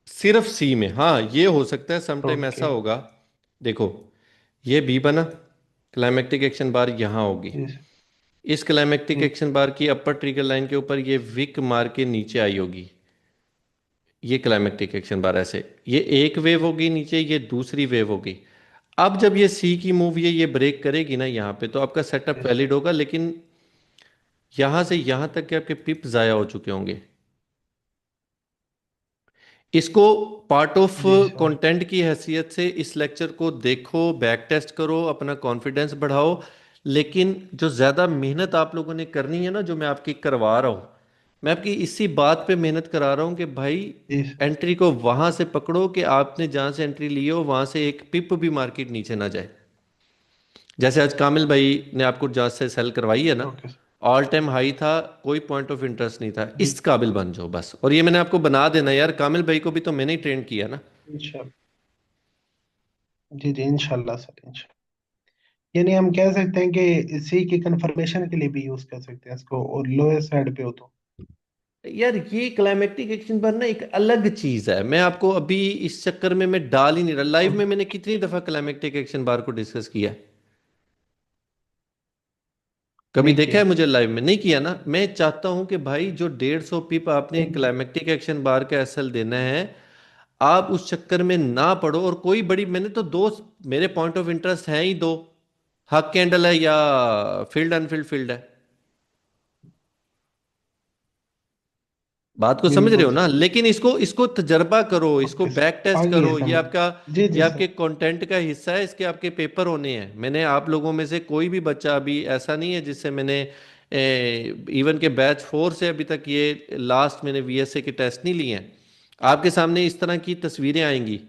सिर्फ सी में हाँ ये हो सकता है, समटाइम ऐसा ओके। होगा। देखो, ये बी बना, क्लाइमेक्टिक एक्शन बार यहाँ होगी। जी सर। इस क्लाइमेक्टिक जी। एक्शन बार की अपर ट्रिगर लाइन के ऊपर ये विक मार के नीचे आई होगी। ये क्लाइमेक्टिक एक्शन बार ऐसे, ये एक वेव होगी नीचे, ये दूसरी वेव होगी। अब जब ये सी की मूव ये ब्रेक करेगी ना यहाँ पे, तो आपका सेटअप जी सर। वैलिड होगा, लेकिन यहाँ से यहाँ तक के आपके पिप जाया हो चुके होंगे। इसको part of G sir. Content की हैसियत से इस लेक्चर को देखो, बैक टेस्ट करो, अपना कॉन्फिडेंस बढ़ाओ। लेकिन जो ज़्यादा मेहनत आप लोगों ने करनी है ना, जो मैं आपकी करवा रहा हूँ, मैं आपकी इसी बात पे मेहनत करा रहा हूँ कि भाई जी सर। एंट्री को वहां से पकड़ो कि आपने जहां से एंट्री ली हो वहां से एक पिप भी मार्केट नीचे ना जाए। जैसे आज कामिल भाई ने आपको जहां से सेल करवाई है ना, okay sir. All time high था, कोई पॉइंट ऑफ इंटरेस्ट नहीं था, जी। इस काबिल बन जाओ बस। और ये मैंने आपको बना देना यार, कामिल भाई को भी तो मैंने ही ट्रेन किया ना। इंशाल्लाह। जी जी, इंशाल्लाह सर, इंशाल्लाह। यानी हम कह सकते हैं कि सी की कंफर्मेशन के लिए भी यूज कर सकते हैं इसको, और लोअर साइड पे हो तो। यार ये क्लाइमेक्टिक एक्शन पर ना एक अलग चीज है, मैं आपको अभी इस चक्कर में मैं डाल ही नहीं रहा। लाइव में ओके। मैंने कितनी दफा क्लाइमेक्टिक एक्शन बार को डिस्कस किया है? कभी नहीं देखा किया है सर। मुझे लाइव में? नहीं किया ना। मैं चाहता हूं कि भाई जो 150 पिप आपने क्लाइमेक्टिक एक्शन बार का एसएल देना है, आप उस चक्कर में ना पड़ो। और कोई बड़ी, मैंने तो दो, मेरे पॉइंट ऑफ इंटरेस्ट हैं ही दो, हक कैंडल है या फील्ड अनफील्ड फील्ड है। बात को समझ रहे बिल्कुल हो सर। ना? लेकिन इसको इसको तजर्बा करो, इसको ओके सर, बैक टेस्ट आ गई है करो। ये समझ। आपका, जी ये जी आपके सर। कंटेंट का हिस्सा है, इसके आपके पेपर होने हैं। मैंने आप लोगों में से कोई भी बच्चा अभी ऐसा नहीं है जिससे मैंने इवन के बैच 4 से अभी तक ये लास्ट मैंने वीएसए के टेस्ट नहीं लिए हैं। आपके सामने इस तरह की तस्वीरें आएंगी,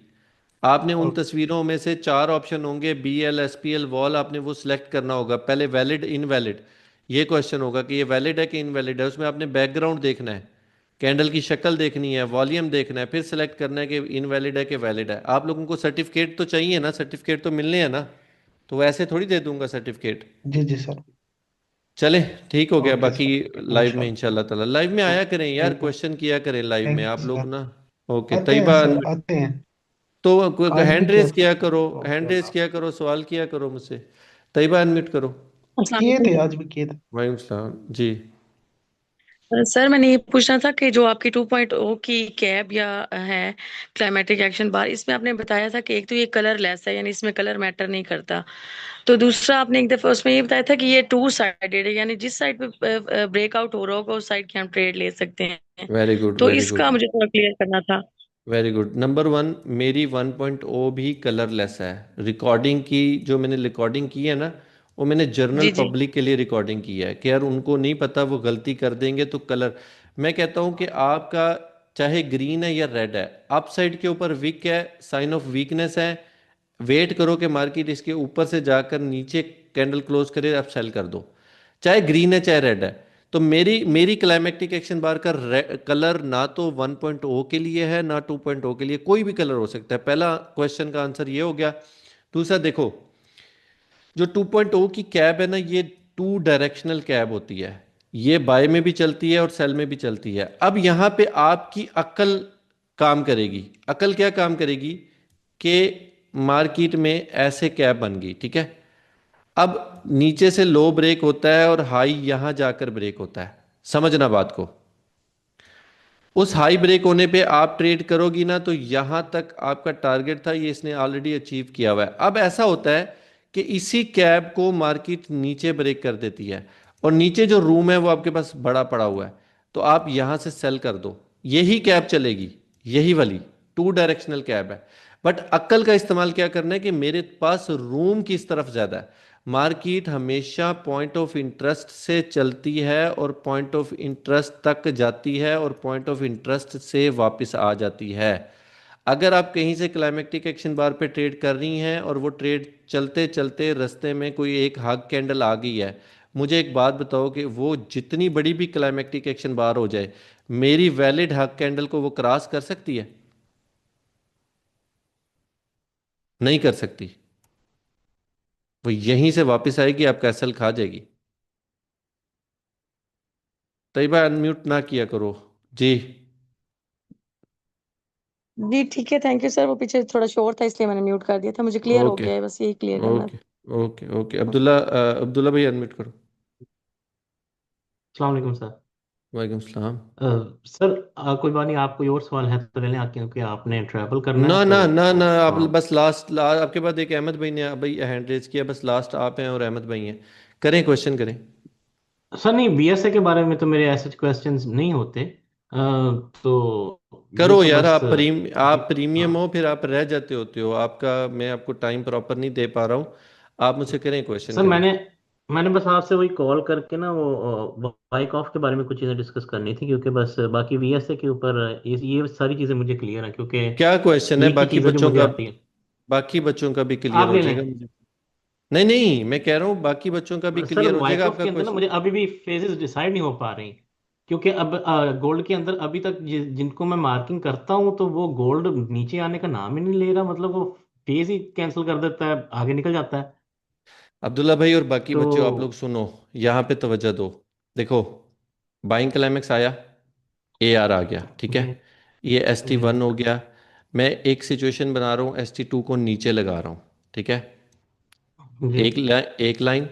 आपने उन ओके। तस्वीरों में से 4 ऑप्शन होंगे, बीएल, एसपीएल, वॉल, आपने वो सिलेक्ट करना होगा। पहले वैलिड इनवैलिड, ये क्वेश्चन होगा कि ये वैलिड है कि इनवैलिड है, उसमें आपने बैकग्राउंड देखना है कैंडल की शक्ल देखनी है, वॉल्यूम देखना है, फिर सेलेक्ट करना है कि इनवैलिड है कि वैलिड है। आप लोगों को सर्टिफिकेट तो चाहिए ना, सर्टिफिकेट तो मिलने हैं ना, तो वैसे थोड़ी दे दूंगा सर्टिफिकेट। जी जी सर। चले, ठीक हो गया। ओके बाकी सर, लाइव में इंशाल्लाह। इंशाल्लाह ताला, लाइव में आया करें यार, थैंक यू। क्वेश्चन किया करें लाइव में थैंक आप यू लोग सर। ना। ओके आते हैं तैयबा, सर, आते हैं। तो आज भी हैंड किया रेज था किया सर। करो, ओके, हैंड रेज अल्लाह। किया करो, सवाल किया करो मुझसे। तैयबा अनम्यूट करो। अस्सलाम किए थे, वालेकुम। आज भी किए थे। वालेकुम सलाम जी। सर मैंने ये पूछना था कि जो आपकी 2.0 की कैब या है क्लाइमेटिक एक्शन बार, इसमें आपने बताया था कि एक तो ये कलर लेस है, यानी इसमें कलर मैटर नहीं करता। तो दूसरा आपने एक दफा उसमें ये बताया था कि ये टू साइडेड है, यानी जिस साइड पे ब्रेकआउट हो रहा होगा उस साइड की हम ट्रेड ले सकते हैं। वेरी गुड, तो वेरी इसका गुड, मुझे थोड़ा क्लियर करना था। Very good. नंबर वन, मेरी 1.0 भी कलरलेस है। रिकॉर्डिंग की, जो मैंने रिकॉर्डिंग की है ना, वो मैंने जनरल जी जी। पब्लिक के लिए रिकॉर्डिंग की है कि यार उनको नहीं पता, वो गलती कर देंगे तो कलर। मैं कहता हूँ कि आपका चाहे ग्रीन है या रेड है, अप साइड के ऊपर विक है, साइन ऑफ वीकनेस है, वेट करो कि मार्केट इसके ऊपर से जाकर नीचे कैंडल क्लोज करे, आप सेल कर दो। चाहे ग्रीन है चाहे रेड है। तो मेरी मेरी क्लाइमेक्टिक एक्शन बार का कलर ना तो 1.0 के लिए है ना 2.0 के लिए, कोई भी कलर हो सकता है। पहला क्वेश्चन का आंसर ये हो गया। दूसरा देखो, जो 2.0 की कैब है ना, ये टू डायरेक्शनल कैब होती है। ये बाय में भी चलती है और सेल में भी चलती है। अब यहां पे आपकी अक्ल काम करेगी। अक्ल क्या काम करेगी कि मार्केट में ऐसे कैब बन गई, ठीक है। अब नीचे से लो ब्रेक होता है और हाई यहां जाकर ब्रेक होता है, समझना बात को। उस हाई ब्रेक होने पे आप ट्रेड करोगी ना, तो यहां तक आपका टारगेट था, ये इसने ऑलरेडी अचीव किया हुआ है। अब ऐसा होता है कि इसी कैब को मार्केट नीचे ब्रेक कर देती है, और नीचे जो रूम है वो आपके पास बड़ा पड़ा हुआ है, तो आप यहां से सेल कर दो। यही कैब चलेगी, यही वाली टू डायरेक्शनल कैब है। बट अक्ल का इस्तेमाल क्या करना है कि मेरे पास रूम किस तरफ ज्यादा है। मार्केट हमेशा पॉइंट ऑफ इंटरेस्ट से चलती है और पॉइंट ऑफ इंटरेस्ट तक जाती है और पॉइंट ऑफ इंटरेस्ट से वापस आ जाती है। अगर आप कहीं से क्लाइमेक्टिक एक्शन बार पे ट्रेड कर रही हैं और वो ट्रेड चलते चलते रास्ते में कोई एक हग कैंडल आ गई है, मुझे एक बात बताओ कि वो जितनी बड़ी भी क्लाइमेक्टिक एक्शन बार हो जाए, मेरी वैलिड हग कैंडल को वो क्रॉस कर सकती है? नहीं कर सकती। वो यहीं से वापस आएगी, आपका एसएल खा जाएगी। तैयबा अनम्यूट ना किया करो जी। जी ठीक है, थैंक यू सर। वो पीछे थोड़ा शोर था इसलिए मैंने म्यूट कर दिया था। मुझे क्लियर हो ओके, गया है, बस यही क्लियर करना okay, okay, okay. Abdullah, Abdullah भाई अनम्यूट करो। अस्सलाम वालेकुम सर। वालेकुम सलाम। अ, सर कोई बात नहीं, आप कोई और सवाल है तो ले लें क्योंकि आपने ट्रैवल करना ना है ना ना ना, आप तो बस लास्ट आपके बाद एक अहमद भाई ने भाई हैंड रेज किया, बस लास्ट आप हैं और अहमद भाई हैं। करें, क्वेश्चन करें। सर नहीं, बीएसए के बारे में तो मेरे ऐसे क्वेश्चंस नहीं होते। तो ये करो तो यार, बस आप हाँ प्रीमियम हो, फिर आप रह जाते होते हो। आपका मैं आपको टाइम प्रॉपर नहीं दे पा रहा हूँ। आप मुझसे करें, क्वेश्चन सर, करें। मैंने मैंने बस आपसे वही कॉल करके ना वो बाइक ऑफ के बारे में कुछ चीज़ें डिस्कस करनी थी, क्योंकि बस बाकी बीएसए के ऊपर ये सारी चीज़ें मुझे क्लियर हैं, क्योंकि क्या क्वेश्चन है एक ही बाकी चीज़ें जो बच्चों मुझे का? आती है। बाकी बच्चों का भी क्लियर आप हो ले लें। जाएगा मुझे। नहीं नहीं, मैं कह रहा हूँ बाकी बच्चों का भी सर क्लियर हो जाएगा वाइकॉफ आपका के अंदर ना क्वेश्चन। मुझे अभी भी फेजेस डिसाइड नहीं हो पा रही, क्योंकि अब गोल्ड के अंदर अभी तक जिनको मैं मार्किंग करता हूँ तो वो गोल्ड नीचे आने का नाम ही नहीं ले रहा, मतलब वो फेज ही कैंसिल कर देता है, आगे निकल जाता है। अब्दुल्ला भाई और बाकी तो बच्चों, आप लोग सुनो, यहाँ पे तवज्जो दो। देखो, बाइंग क्लाइमेक्स आया, ए आर आ गया, ठीक है। जी ये एस टी जी वन हो गया। मैं एक सिचुएशन बना रहा हूँ, एस टी टू को नीचे लगा रहा हूँ, ठीक है। जी एक लाइन,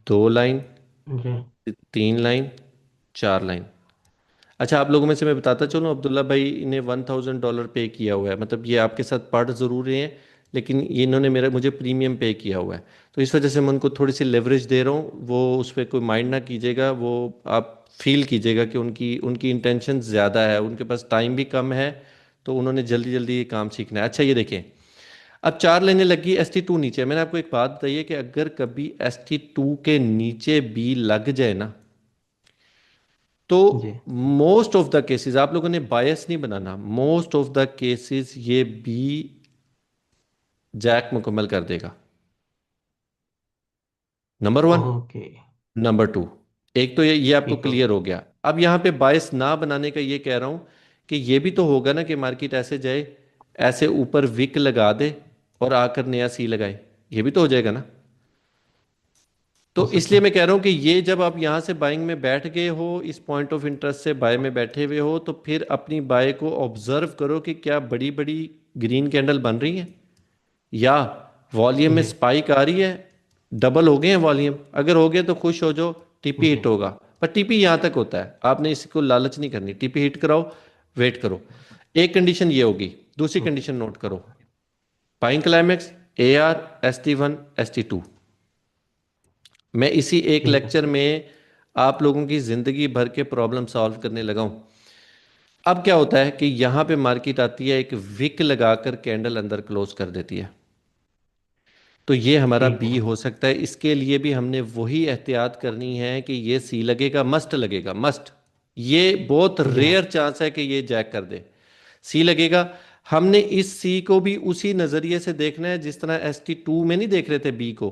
दो लाइन, जी। तीन लाइन, चार लाइन। अच्छा, आप लोगों में से मैं बताता चलूँ, अब्दुल्ला भाई ने $1,000 पे किया हुआ है, मतलब ये आपके साथ पढ़ ज़रूर रहे हैं, लेकिन ये इन्होंने मेरा मुझे प्रीमियम पे किया हुआ है। तो इस वजह से मैं उनको थोड़ी सी लेवरेज दे रहा हूँ। वो उस पर कोई माइंड ना कीजिएगा, वो आप फील कीजिएगा कि उनकी उनकी इंटेंशन ज़्यादा है, उनके पास टाइम भी कम है, तो उन्होंने जल्दी जल्दी ये काम सीखना है। अच्छा, ये देखें, अब चार लाइनें लगी, एस टी टू नीचे। मैंने आपको एक बात बताई है कि अगर कभी एस टी टू के नीचे बी लग जाए ना, तो जी मोस्ट ऑफ द केसेस, आप लोगों ने बायस नहीं बनाना, मोस्ट ऑफ द केसेस ये बी जैक मुकम्मल कर देगा। Number one. Okay. Number two, एक तो ये आपको ठीक हो क्लियर गया। हो गया। अब यहाँ पे बायस ना बनाने का ये कह रहा हूँ कि ये भी तो होगा ना कि मार्केट ऐसे जाए, ऐसे ऊपर विक लगा दे और आकर नया सी लगाए, ये भी तो हो जाएगा ना। हो तो सकता इसलिए है। मैं कह रहा हूँ कि ये जब आप यहाँ से बाइंग में बैठ गए हो, इस पॉइंट ऑफ इंटरेस्ट से बाय में बैठे हुए हो, तो फिर अपनी बाय को ऑब्जर्व करो कि क्या बड़ी बड़ी ग्रीन कैंडल बन रही है, या वॉल्यूम में जी स्पाइक आ रही है, डबल हो गए हैं वॉल्यूम। अगर हो गए तो खुश हो जाओ, टीपी जी हिट होगा। पर टीपी यहाँ तक होता है, आपने इसको लालच नहीं करनी, टीपी हिट कराओ, वेट करो। एक कंडीशन ये होगी, दूसरी जी कंडीशन नोट करो, buying climax AR ST1 ST2। मैं इसी एक ठीक है। लेक्चर में आप लोगों की जिंदगी भर के प्रॉब्लम सॉल्व करने लगा हूं। अब क्या होता है कि यहां पे मार्केट आती है, एक विक लगाकर कैंडल अंदर क्लोज कर देती है, तो ये हमारा ठीक बी है। हो सकता है। इसके लिए भी हमने वही एहतियात करनी है कि ये सी लगेगा, मस्ट लगेगा, मस्ट। ये बहुत जी रेयर चांस है कि ये जैक कर दे, सी लगेगा। हमने इस सी को भी उसी नज़रिए से देखना है जिस तरह ST2 में नहीं देख रहे थे बी को,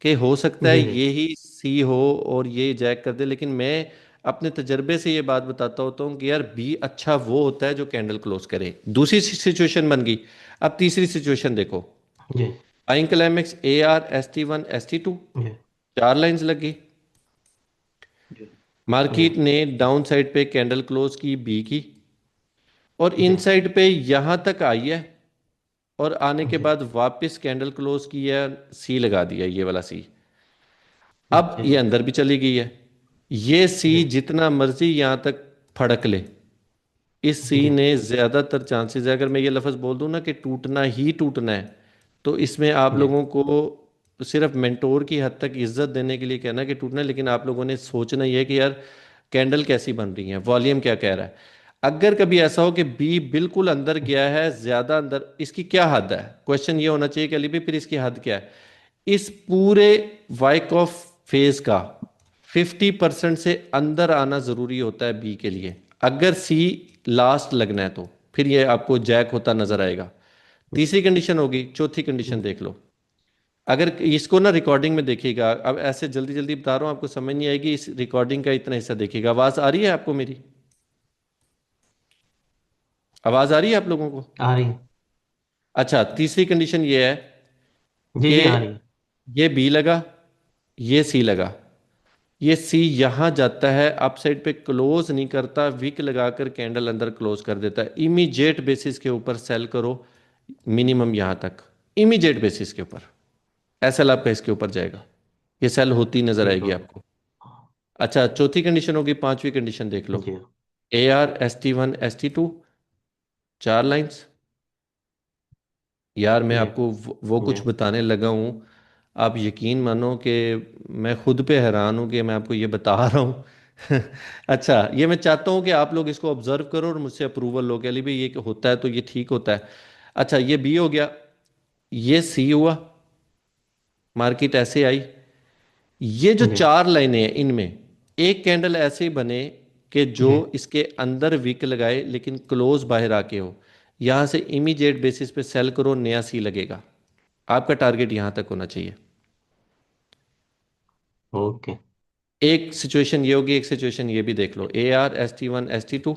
कि हो सकता है जी जी ये ही सी हो और ये जैक कर दे। लेकिन मैं अपने तजर्बे से ये बात बताता होता हूँ कि यार बी अच्छा वो होता है जो कैंडल क्लोज करे। दूसरी सिचुएशन बन गई। अब तीसरी सिचुएशन देखो, जी buying climax AR ST1 ST2, जी चार लाइंस लगी, जी जी मार्केट ने डाउन साइड पे कैंडल क्लोज की बी की, और इन जी साइड पे यहां तक आई है, और आने के जी बाद वापस कैंडल क्लोज की है, सी लगा दिया, ये वाला सी। अब जी ये अंदर भी चली गई है, ये सी जी जितना मर्जी यहां तक फड़क ले, इस सी जी ने ज्यादातर चांसेस है, अगर मैं ये लफ्ज बोल दूं ना कि टूटना ही टूटना है, तो इसमें आप जी लोगों को सिर्फ मेंटोर की हद तक इज्जत देने के लिए कहना कि टूटना है, लेकिन आप लोगों ने सोचना ही है कि यार कैंडल कैसी बन रही है, वॉल्यूम क्या कह रहा है। अगर कभी ऐसा हो कि बी बिल्कुल अंदर गया है, ज्यादा अंदर, इसकी क्या हद है, क्वेश्चन ये होना चाहिए कि अली भी फिर इसकी हद क्या है। इस पूरे वाइक ऑफ फेज का 50% से अंदर आना जरूरी होता है बी के लिए। अगर सी लास्ट लगना है तो फिर ये आपको जैक होता नजर आएगा। तीसरी कंडीशन होगी, चौथी कंडीशन देख लो। अगर इसको ना रिकॉर्डिंग में देखिएगा, अब ऐसे जल्दी जल्दी बता रहा हूं, आपको समझ नहीं आएगी, इस रिकॉर्डिंग का इतना हिस्सा देखिएगा। आवाज आ रही है आपको मेरी? आवाज आ रही है आप लोगों को? आ रही है। अच्छा, तीसरी कंडीशन ये है जी कि जी आ रही है। ये बी लगा, ये सी लगा, ये सी यहां जाता है, अप साइड पे क्लोज नहीं करता, विक लगाकर कैंडल अंदर क्लोज कर देता है। इमीडिएट बेसिस के ऊपर सेल करो, मिनिमम यहां तक, इमीडिएट बेसिस के ऊपर एसएल आपका इसके ऊपर जाएगा, ये सेल होती नजर ठीक आएगी हो आपको। अच्छा, चौथी कंडीशन होगी, पांचवी कंडीशन देख लो, जी AR ST1 ST2, चार लाइंस। यार मैं जी आपको वो जी कुछ बताने लगा हूँ, आप यकीन मानो कि मैं खुद पे हैरान हूँ कि मैं आपको ये बता रहा हूँ। अच्छा, ये मैं चाहता हूँ कि आप लोग इसको ऑब्जर्व करो और मुझसे अप्रूवल लो कि अली भाई ये होता है तो ये ठीक होता है। अच्छा, ये बी हो गया, ये सी हुआ, मार्केट ऐसे आई। ये जो जी चार लाइनें हैं, इनमें एक कैंडल ऐसे बने कि जो जी इसके अंदर विक लगाए लेकिन क्लोज बाहर आके हो, यहां से इमीडिएट बेसिस पे सेल करो, नया सी लगेगा। आपका टारगेट यहां तक होना चाहिए। ओके। एक सिचुएशन ये होगी, एक सिचुएशन ये भी देख लो, AR ST1 ST2,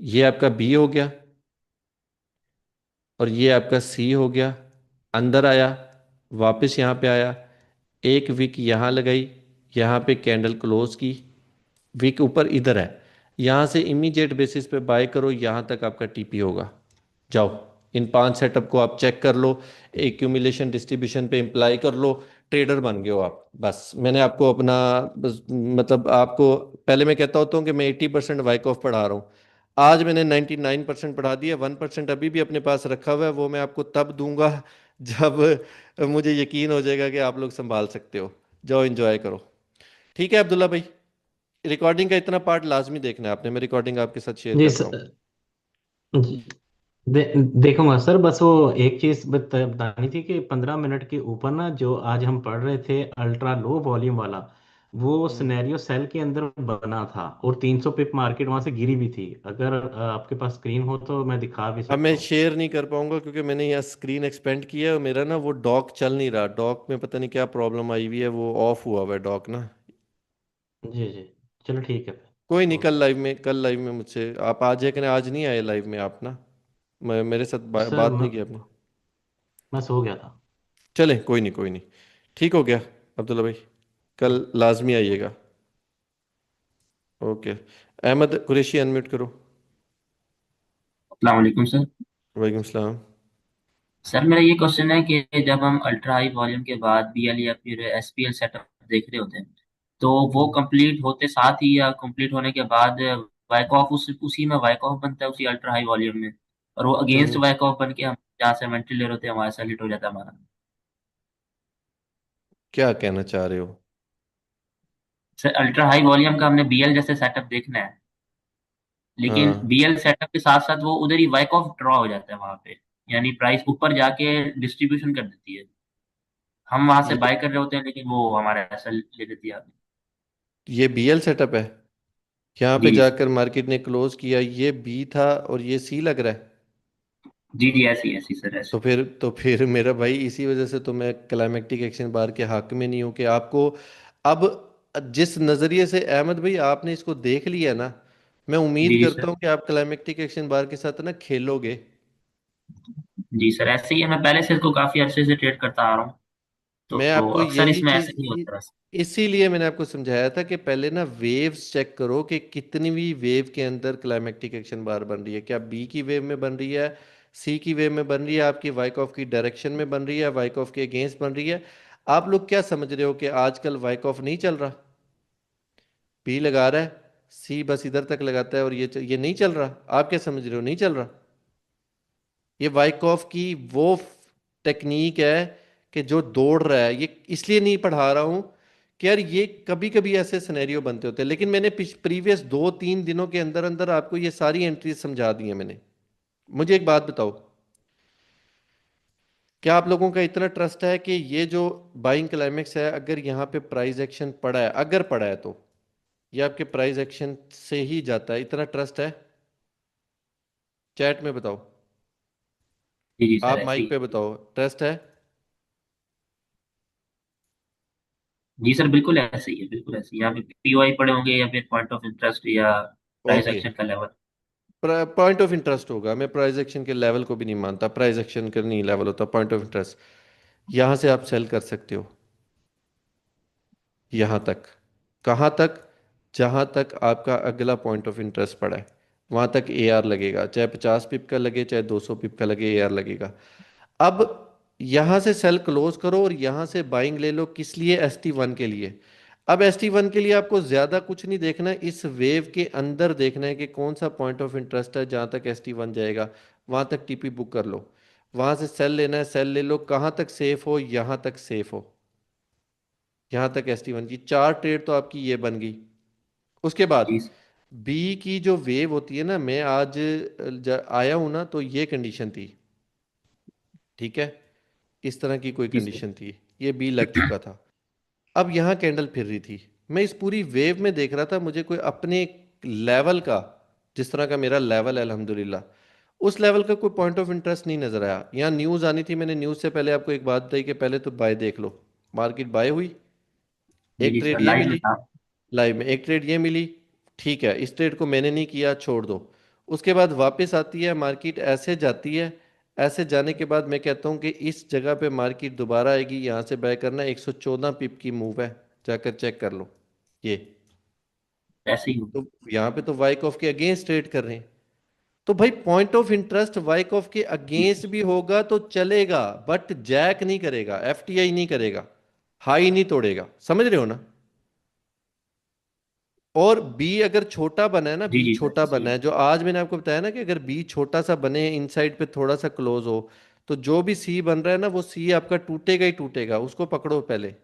ये आपका बी हो गया और ये आपका सी हो गया। अंदर आया, वापस यहाँ पे आया, एक विक यहाँ लगाई, यहाँ पे कैंडल क्लोज की, विक ऊपर इधर है, यहाँ से इमीडिएट बेसिस पे बाय करो, यहाँ तक आपका टीपी होगा। जाओ, इन पांच सेटअप को आप चेक कर लो, एक्यूमुलेशन डिस्ट्रीब्यूशन पे इम्प्लाई कर लो, ट्रेडर बन गए हो आप। बस मैंने आपको अपना, बस मतलब आपको, पहले मैं कहता होता हूँ कि मैं 80% वाइक ऑफ पढ़ा रहा हूँ, आज मैंने 99% पढ़ा दिया, 1% अभी भी अपने पास रखा हुआ है, वो मैं आपको तब दूंगा जब मुझे यकीन हो जाएगा कि आप लोग संभाल सकते हो। जाओ एंजॉय करो। ठीक है अब्दुल्ला भाई, रिकॉर्डिंग का इतना पार्ट लाजमी देखना है आपने, मैं रिकॉर्डिंग आपके साथ शेयर जी करता हूँ। जी, देखूंगा सर। बस वो एक चीज बतानी थी कि 15 मिनट के ऊपर ना जो आज हम पढ़ रहे थे अल्ट्रा लो वॉल्यूम वाला, वो हम्म। सिनेरियो सेल के अंदर बना था और 300 पिप मार्केट वहां से गिरी भी थी। अगर आपके पास स्क्रीन हो तो मैं दिखा भी अब सकता मैं हूँ। शेयर नहीं कर पाऊंगा क्योंकि मैंने यहाँ स्क्रीन एक्सपेंड किया है और मेरा ना वो डॉक चल नहीं रहा, डॉक में पता नहीं क्या प्रॉब्लम आई हुई है, वो ऑफ हुआ हुआ है डॉक ना। जी जी, चलो ठीक है कोई नहीं, फिर। कल लाइव में, कल लाइव में मुझसे आप आ जाए, कि आज नहीं आए लाइव में आप ना, मेरे साथ सर बात नहीं की आपने। मैं सो गया था। चलें, कोई नहीं कोई नहीं, ठीक हो गया अब्दुल्ला भाई, कल लाजमी आइएगा। ओके। अहमद कुरैशी अनम्यूट करो। अस्सलाम वालेकुम सर। वालेकुम सलाम। सर मेरा ये क्वेश्चन है कि जब हम अल्ट्रा हाई वॉल्यूम के बाद बीएल या फिर एसपीएल सेटअप देख रहे होते हैं, तो वो हम्म। कंप्लीट होते साथ ही या कंप्लीट होने के बाद वाइक ऑफ उसी में वाइक ऑफ बनता है उसी अल्ट्रा हाई वॉल्यूम में, और वो अगेंस्ट हम्म। वाइक ऑफ बन के हम जहाँ से वेंटिलेटर होते हैं वहां से हिट हो जाता है हमारा। क्या कहना चाह रहे हो? सर अल्ट्रा हाई वॉल्यूम का हमने बीएल जैसे सेटअप देखना है, लेकिन हाँ। बीएल सेटअप के साथ साथ वो उधर ही वाइक ऑफ ड्रॉ हो जाता है वहां पे, यानी प्राइस ऊपर जाके डिस्ट्रीब्यूशन कर देती है। हम वहां से ये बाय कर रहे होते हैं लेकिन वो हमारा ऐसा ले लेती है। ये बीएल सेटअप है, यहाँ पे जी जाकर मार्केट ने क्लोज किया, ये बी था और ये सी लग रहा है। जी जी, ऐसी ऐसी सर ऐसी। तो फिर मेरा भाई, इसी वजह से तो मैं क्लाइमेक्टिक एक्शन बार के हक में नहीं हूं कि आपको अब, जिस नज़रिए से अहमद भाई आपने इसको देख लिया ना, मैं जी उम्मीद जी करता सर। हूं कि आप क्लाइमेक्टिक एक्शन बार के साथ ना खेलोगे। जी सर, ऐसे ही है, मैं पहले से इसको काफी अरसे से ट्रेड करता आ रहा हूँ, मैं तो आपको अक्सर यही इसमें ऐसे चीज ही होता है। इसीलिए मैंने आपको समझाया था कि पहले ना वेव्स चेक करो कि कितनी भी वेव के अंदर क्लाइमेक्टिक एक्शन बार बन रही है, क्या बी की वेव में बन रही है, सी की वेव में बन रही है, आपकी वाइक ऑफ की डायरेक्शन में बन रही है, वाइक ऑफ के अगेंस्ट बन रही है। आप लोग क्या समझ रहे हो कि आजकल वाइक ऑफ नहीं चल रहा, बी लगा रहा है, सी बस इधर तक लगाता है और ये नहीं चल रहा, आप क्या समझ रहे हो नहीं चल रहा? ये वाइकॉफ की वो टेक्निक है कि जो दौड़ रहा है, ये इसलिए नहीं पढ़ा रहा हूं कि यार ये कभी कभी ऐसे सिनेरियो बनते होते हैं, लेकिन मैंने प्रीवियस 2-3 दिनों के अंदर अंदर आपको ये सारी एंट्रीज समझा दी हैं मैंने। मुझे एक बात बताओ, क्या आप लोगों का इतना ट्रस्ट है कि ये जो बाइंग क्लाइमेक्स है, अगर यहाँ पे प्राइस एक्शन पड़ा है, अगर पड़ा है तो ये आपके प्राइस एक्शन से ही जाता है, इतना ट्रस्ट है? चैट में बताओ, जी जी सर आप ऐसे माइक ही। पे बताओ, ट्रस्ट है? जी सर बिल्कुल ऐसे ही है, बिल्कुल ऐसे ही। यहाँ पे पीओआई पड़े होंगे या फिर पॉइंट ऑफ इंटरेस्ट या प्राइस ओके, एक्शन का लेवल। पॉइंट ऑफ इंटरेस्ट होगा, मैं प्राइस एक्शन के लेवल को भी नहीं मानता, प्राइस एक्शन का नहीं लेवल होता, पॉइंट ऑफ इंटरेस्ट। यहां से आप सेल कर सकते हो, यहां तक, कहां तक? जहां तक आपका अगला पॉइंट ऑफ इंटरेस्ट पड़ा है वहां तक ए आर लगेगा, चाहे 50 पिप का लगे चाहे 200 पिप का लगे, ए आर लगेगा। अब यहां से सेल क्लोज करो और यहां से बाइंग ले लो, किस लिए? ST1 के लिए। अब ST1 के लिए आपको ज्यादा कुछ नहीं देखना है, इस वेव के अंदर देखना है कि कौन सा पॉइंट ऑफ इंटरेस्ट है, जहां तक ST1 जाएगा वहां तक टीपी बुक कर लो, वहां से सेल लेना है, सेल ले लो, कहां तक सेफ हो, यहां तक सेफ हो, यहां तक ST1 की 4 ट्रेड तो आपकी ये बन गई। उसके बाद जी बी की जो वेव होती है ना, मैं आज आया हूं ना, तो ये कंडीशन थी, ठीक है, इस तरह की कोई जी सर। कंडीशन थी, ये बी लग चुका था। अब यहाँ कैंडल फिर रही थी, मैं इस पूरी वेव में देख रहा था, मुझे कोई अपने लेवल का, जिस तरह का मेरा लेवल है अल्हम्दुलिल्लाह, उस लेवल का कोई पॉइंट ऑफ इंटरेस्ट नहीं नजर आया। यहाँ न्यूज़ आनी थी, मैंने न्यूज़ से पहले आपको एक बात बताई कि पहले तो बाय देख लो, मार्केट बाय हुई, जी एक जी ट्रेड सर ये लाइव में मिली, था। लाइव में एक ट्रेड ये मिली, ठीक है, इस ट्रेड को मैंने नहीं किया, छोड़ दो। उसके बाद वापस आती है मार्केट, ऐसे जाती है, ऐसे जाने के बाद मैं कहता हूँ कि इस जगह पे मार्केट दोबारा आएगी, यहाँ से बाय करना, 114 पिप की मूव है, जाकर चेक कर लो ये। ऐसे ही तो यहाँ पे तो वाइक ऑफ के अगेंस्ट ट्रेड कर रहे हैं, तो भाई पॉइंट ऑफ इंटरेस्ट वाइक ऑफ के अगेंस्ट भी होगा तो चलेगा, बट जैक नहीं करेगा, FTI नहीं करेगा, हाई नहीं तोड़ेगा, समझ रहे हो ना? और बी अगर छोटा बना है ना, जी बी जी सर छोटा ऐसे ही बना है। है, जो आज मैंने आपको बताया ना कि अगर बी छोटा सा बने, इनसाइड पे थोड़ा सा क्लोज हो, तो जो भी सी बन रहा है ना, वो सी आपका टूटेगा ही टूटेगा, उसको पकड़ो पहले।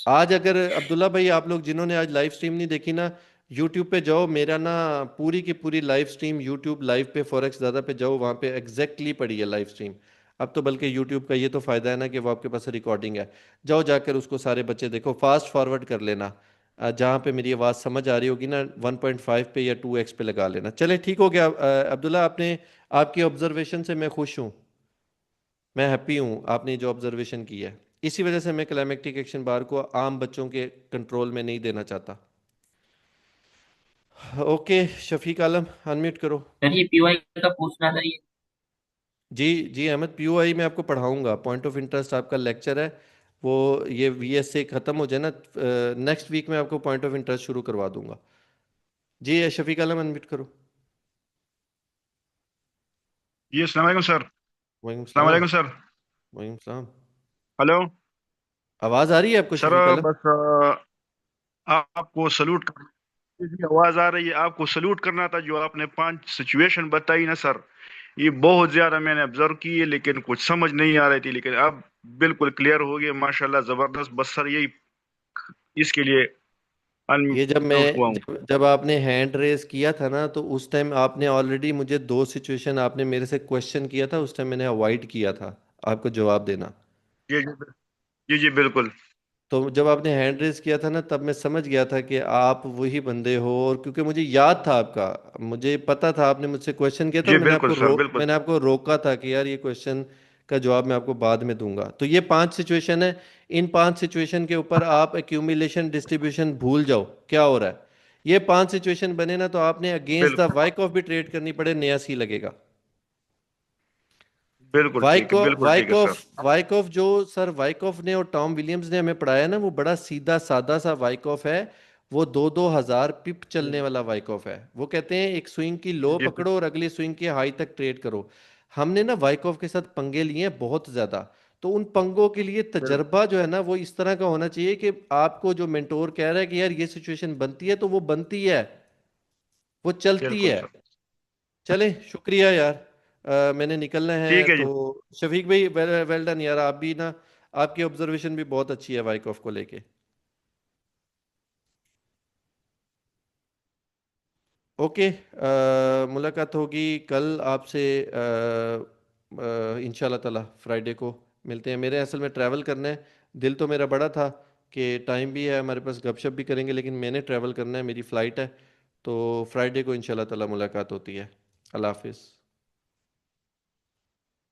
आज अगर अब्दुल्ला भाई, आप लोग जिन्होंने आज लाइव स्ट्रीम नहीं देखी ना, यूट्यूब पे जाओ, मेरा ना पूरी की पूरी लाइव स्ट्रीम यूट्यूब लाइव पे फॉरेक्स दादा पे जाओ, वहां पे एग्जैक्टली पड़ी है लाइव स्ट्रीम। अब तो बल्कि यूट्यूब का ये तो फ़ायदा है ना कि वो आपके पास रिकॉर्डिंग है, जाओ जाकर उसको सारे बच्चे देखो, फास्ट फॉरवर्ड कर लेना। जहाँ पे मेरी आवाज़ समझ आ रही होगी ना 1.5 पे या 2x पे लगा लेना। चले ठीक हो गया। अब्दुल्ला, आपने, आपकी ऑब्जर्वेशन से मैं खुश हूँ, मैं हैप्पी हूँ, आपने जो ऑब्जर्वेशन की है। इसी वजह से मैं क्लाइमेक्टिक एक्शन बार को आम बच्चों के कंट्रोल में नहीं देना चाहता। ओके, शफीक आलम अनम्यूट करो। सर ये पीवाई का पूछना था ये। जी जी अहमद, पीओआई मैं आपको पढ़ाऊंगा, पॉइंट ऑफ इंटरेस्ट आपका लेक्चर है वो, ये वीएस से ख़त्म हो जाए ना, नेक्स्ट वीक में आपको पॉइंट ऑफ इंटरेस्ट शुरू करवा दूंगा। जी शफीक आलम अनम्यूट करो। जी अस्सलाम वालेकुम सर। वालेकुम अस्सलाम सलाम। वालेकुम सर। वालेकुम सलाम। हेलो आवाज़ आ रही है आपको सर। शफीक आलम? बस आपको सलूट जी आवाज आ रही है, आपको सलूट करना था। जो आपने 5 सिचुएशन बताई ना सर, ये बहुत ज्यादा मैंने ऑब्जर्व की है, लेकिन कुछ समझ नहीं आ रही थी, लेकिन अब बिल्कुल क्लियर हो गया माशाल्लाह, जबरदस्त। बस सर यही इसके लिए ये जब अनम्यूट हुआ मैं हूँ। जब आपने हैंड रेस किया था ना, तो उस टाइम आपने ऑलरेडी मुझे दो सिचुएशन आपने मेरे से क्वेश्चन किया था, उस टाइम मैंने अवॉइड किया था आपको जवाब देना। जी जी जी जी बिल्कुल। तो जब आपने हैंड रेस किया था ना, तब मैं समझ गया था कि आप वही बंदे हो, और क्योंकि मुझे याद था आपका, मुझे पता था आपने मुझसे क्वेश्चन किया था, और जी बिल्कुल सर बिल्कुल। मैंने आपको रोका था कि यार ये क्वेश्चन का जवाब मैं आपको बाद में दूंगा। तो ये 5 सिचुएशन है, इन 5 सिचुएशन के ऊपर आप एक्यूमुलेशन डिस्ट्रीब्यूशन भूल जाओ क्या हो रहा है। ये 5 सिचुएशन बने ना, तो आपने अगेंस्ट द बिल्कुल वाइक ऑफ भी ट्रेड करनी पड़े, नया सी लगेगा। बिल्कुल ठीक है, बिल्कुल ठीक है सर। वाइकॉफ जो सर वाइकॉफ ने और टॉम विलियम्स ने हमें पढ़ाया ना, वो बड़ा सीधा सादा सा वाइकॉफ है। वो 2-2 हजार पिप चलने वाला वाइकॉफ है। वो कहते हैं एक स्विंग की लो जी पकड़ो और अगली स्विंग की हाई तक ट्रेड करो। हमने ना वाइकॉफ के साथ पंगे लिए हैं बहुत ज्यादा। तो उन पंगों के लिए बिल्कुल तजर्बा जो है ना, वो इस तरह का होना चाहिए कि आपको जो मेंटोर कह रहा है कि यार ये सिचुएशन बनती है, तो वो बनती है, वो चलती बिल्कुल है। सर। चले शुक्रिया यार। मैंने निकलना है ठीक है तो। जी। शफीक भाई वेल वेल डन यार, आप भी ना, आपकी ऑब्जर्वेशन भी बहुत अच्छी है वाइकॉफ को लेके। ओके, मुलाकात होगी कल आपसे, इंशाल्लाह ताला फ्राइडे को मिलते हैं। मेरे असल में ट्रैवल करना है, दिल तो मेरा बड़ा था कि टाइम भी है हमारे पास, गपशप भी करेंगे, लेकिन मैंने ट्रैवल करना है, मेरी फ़्लाइट है। तो फ्राइडे को इंशाल्लाह ताला मुलाकात होती है। अल्लाह हाफिज़।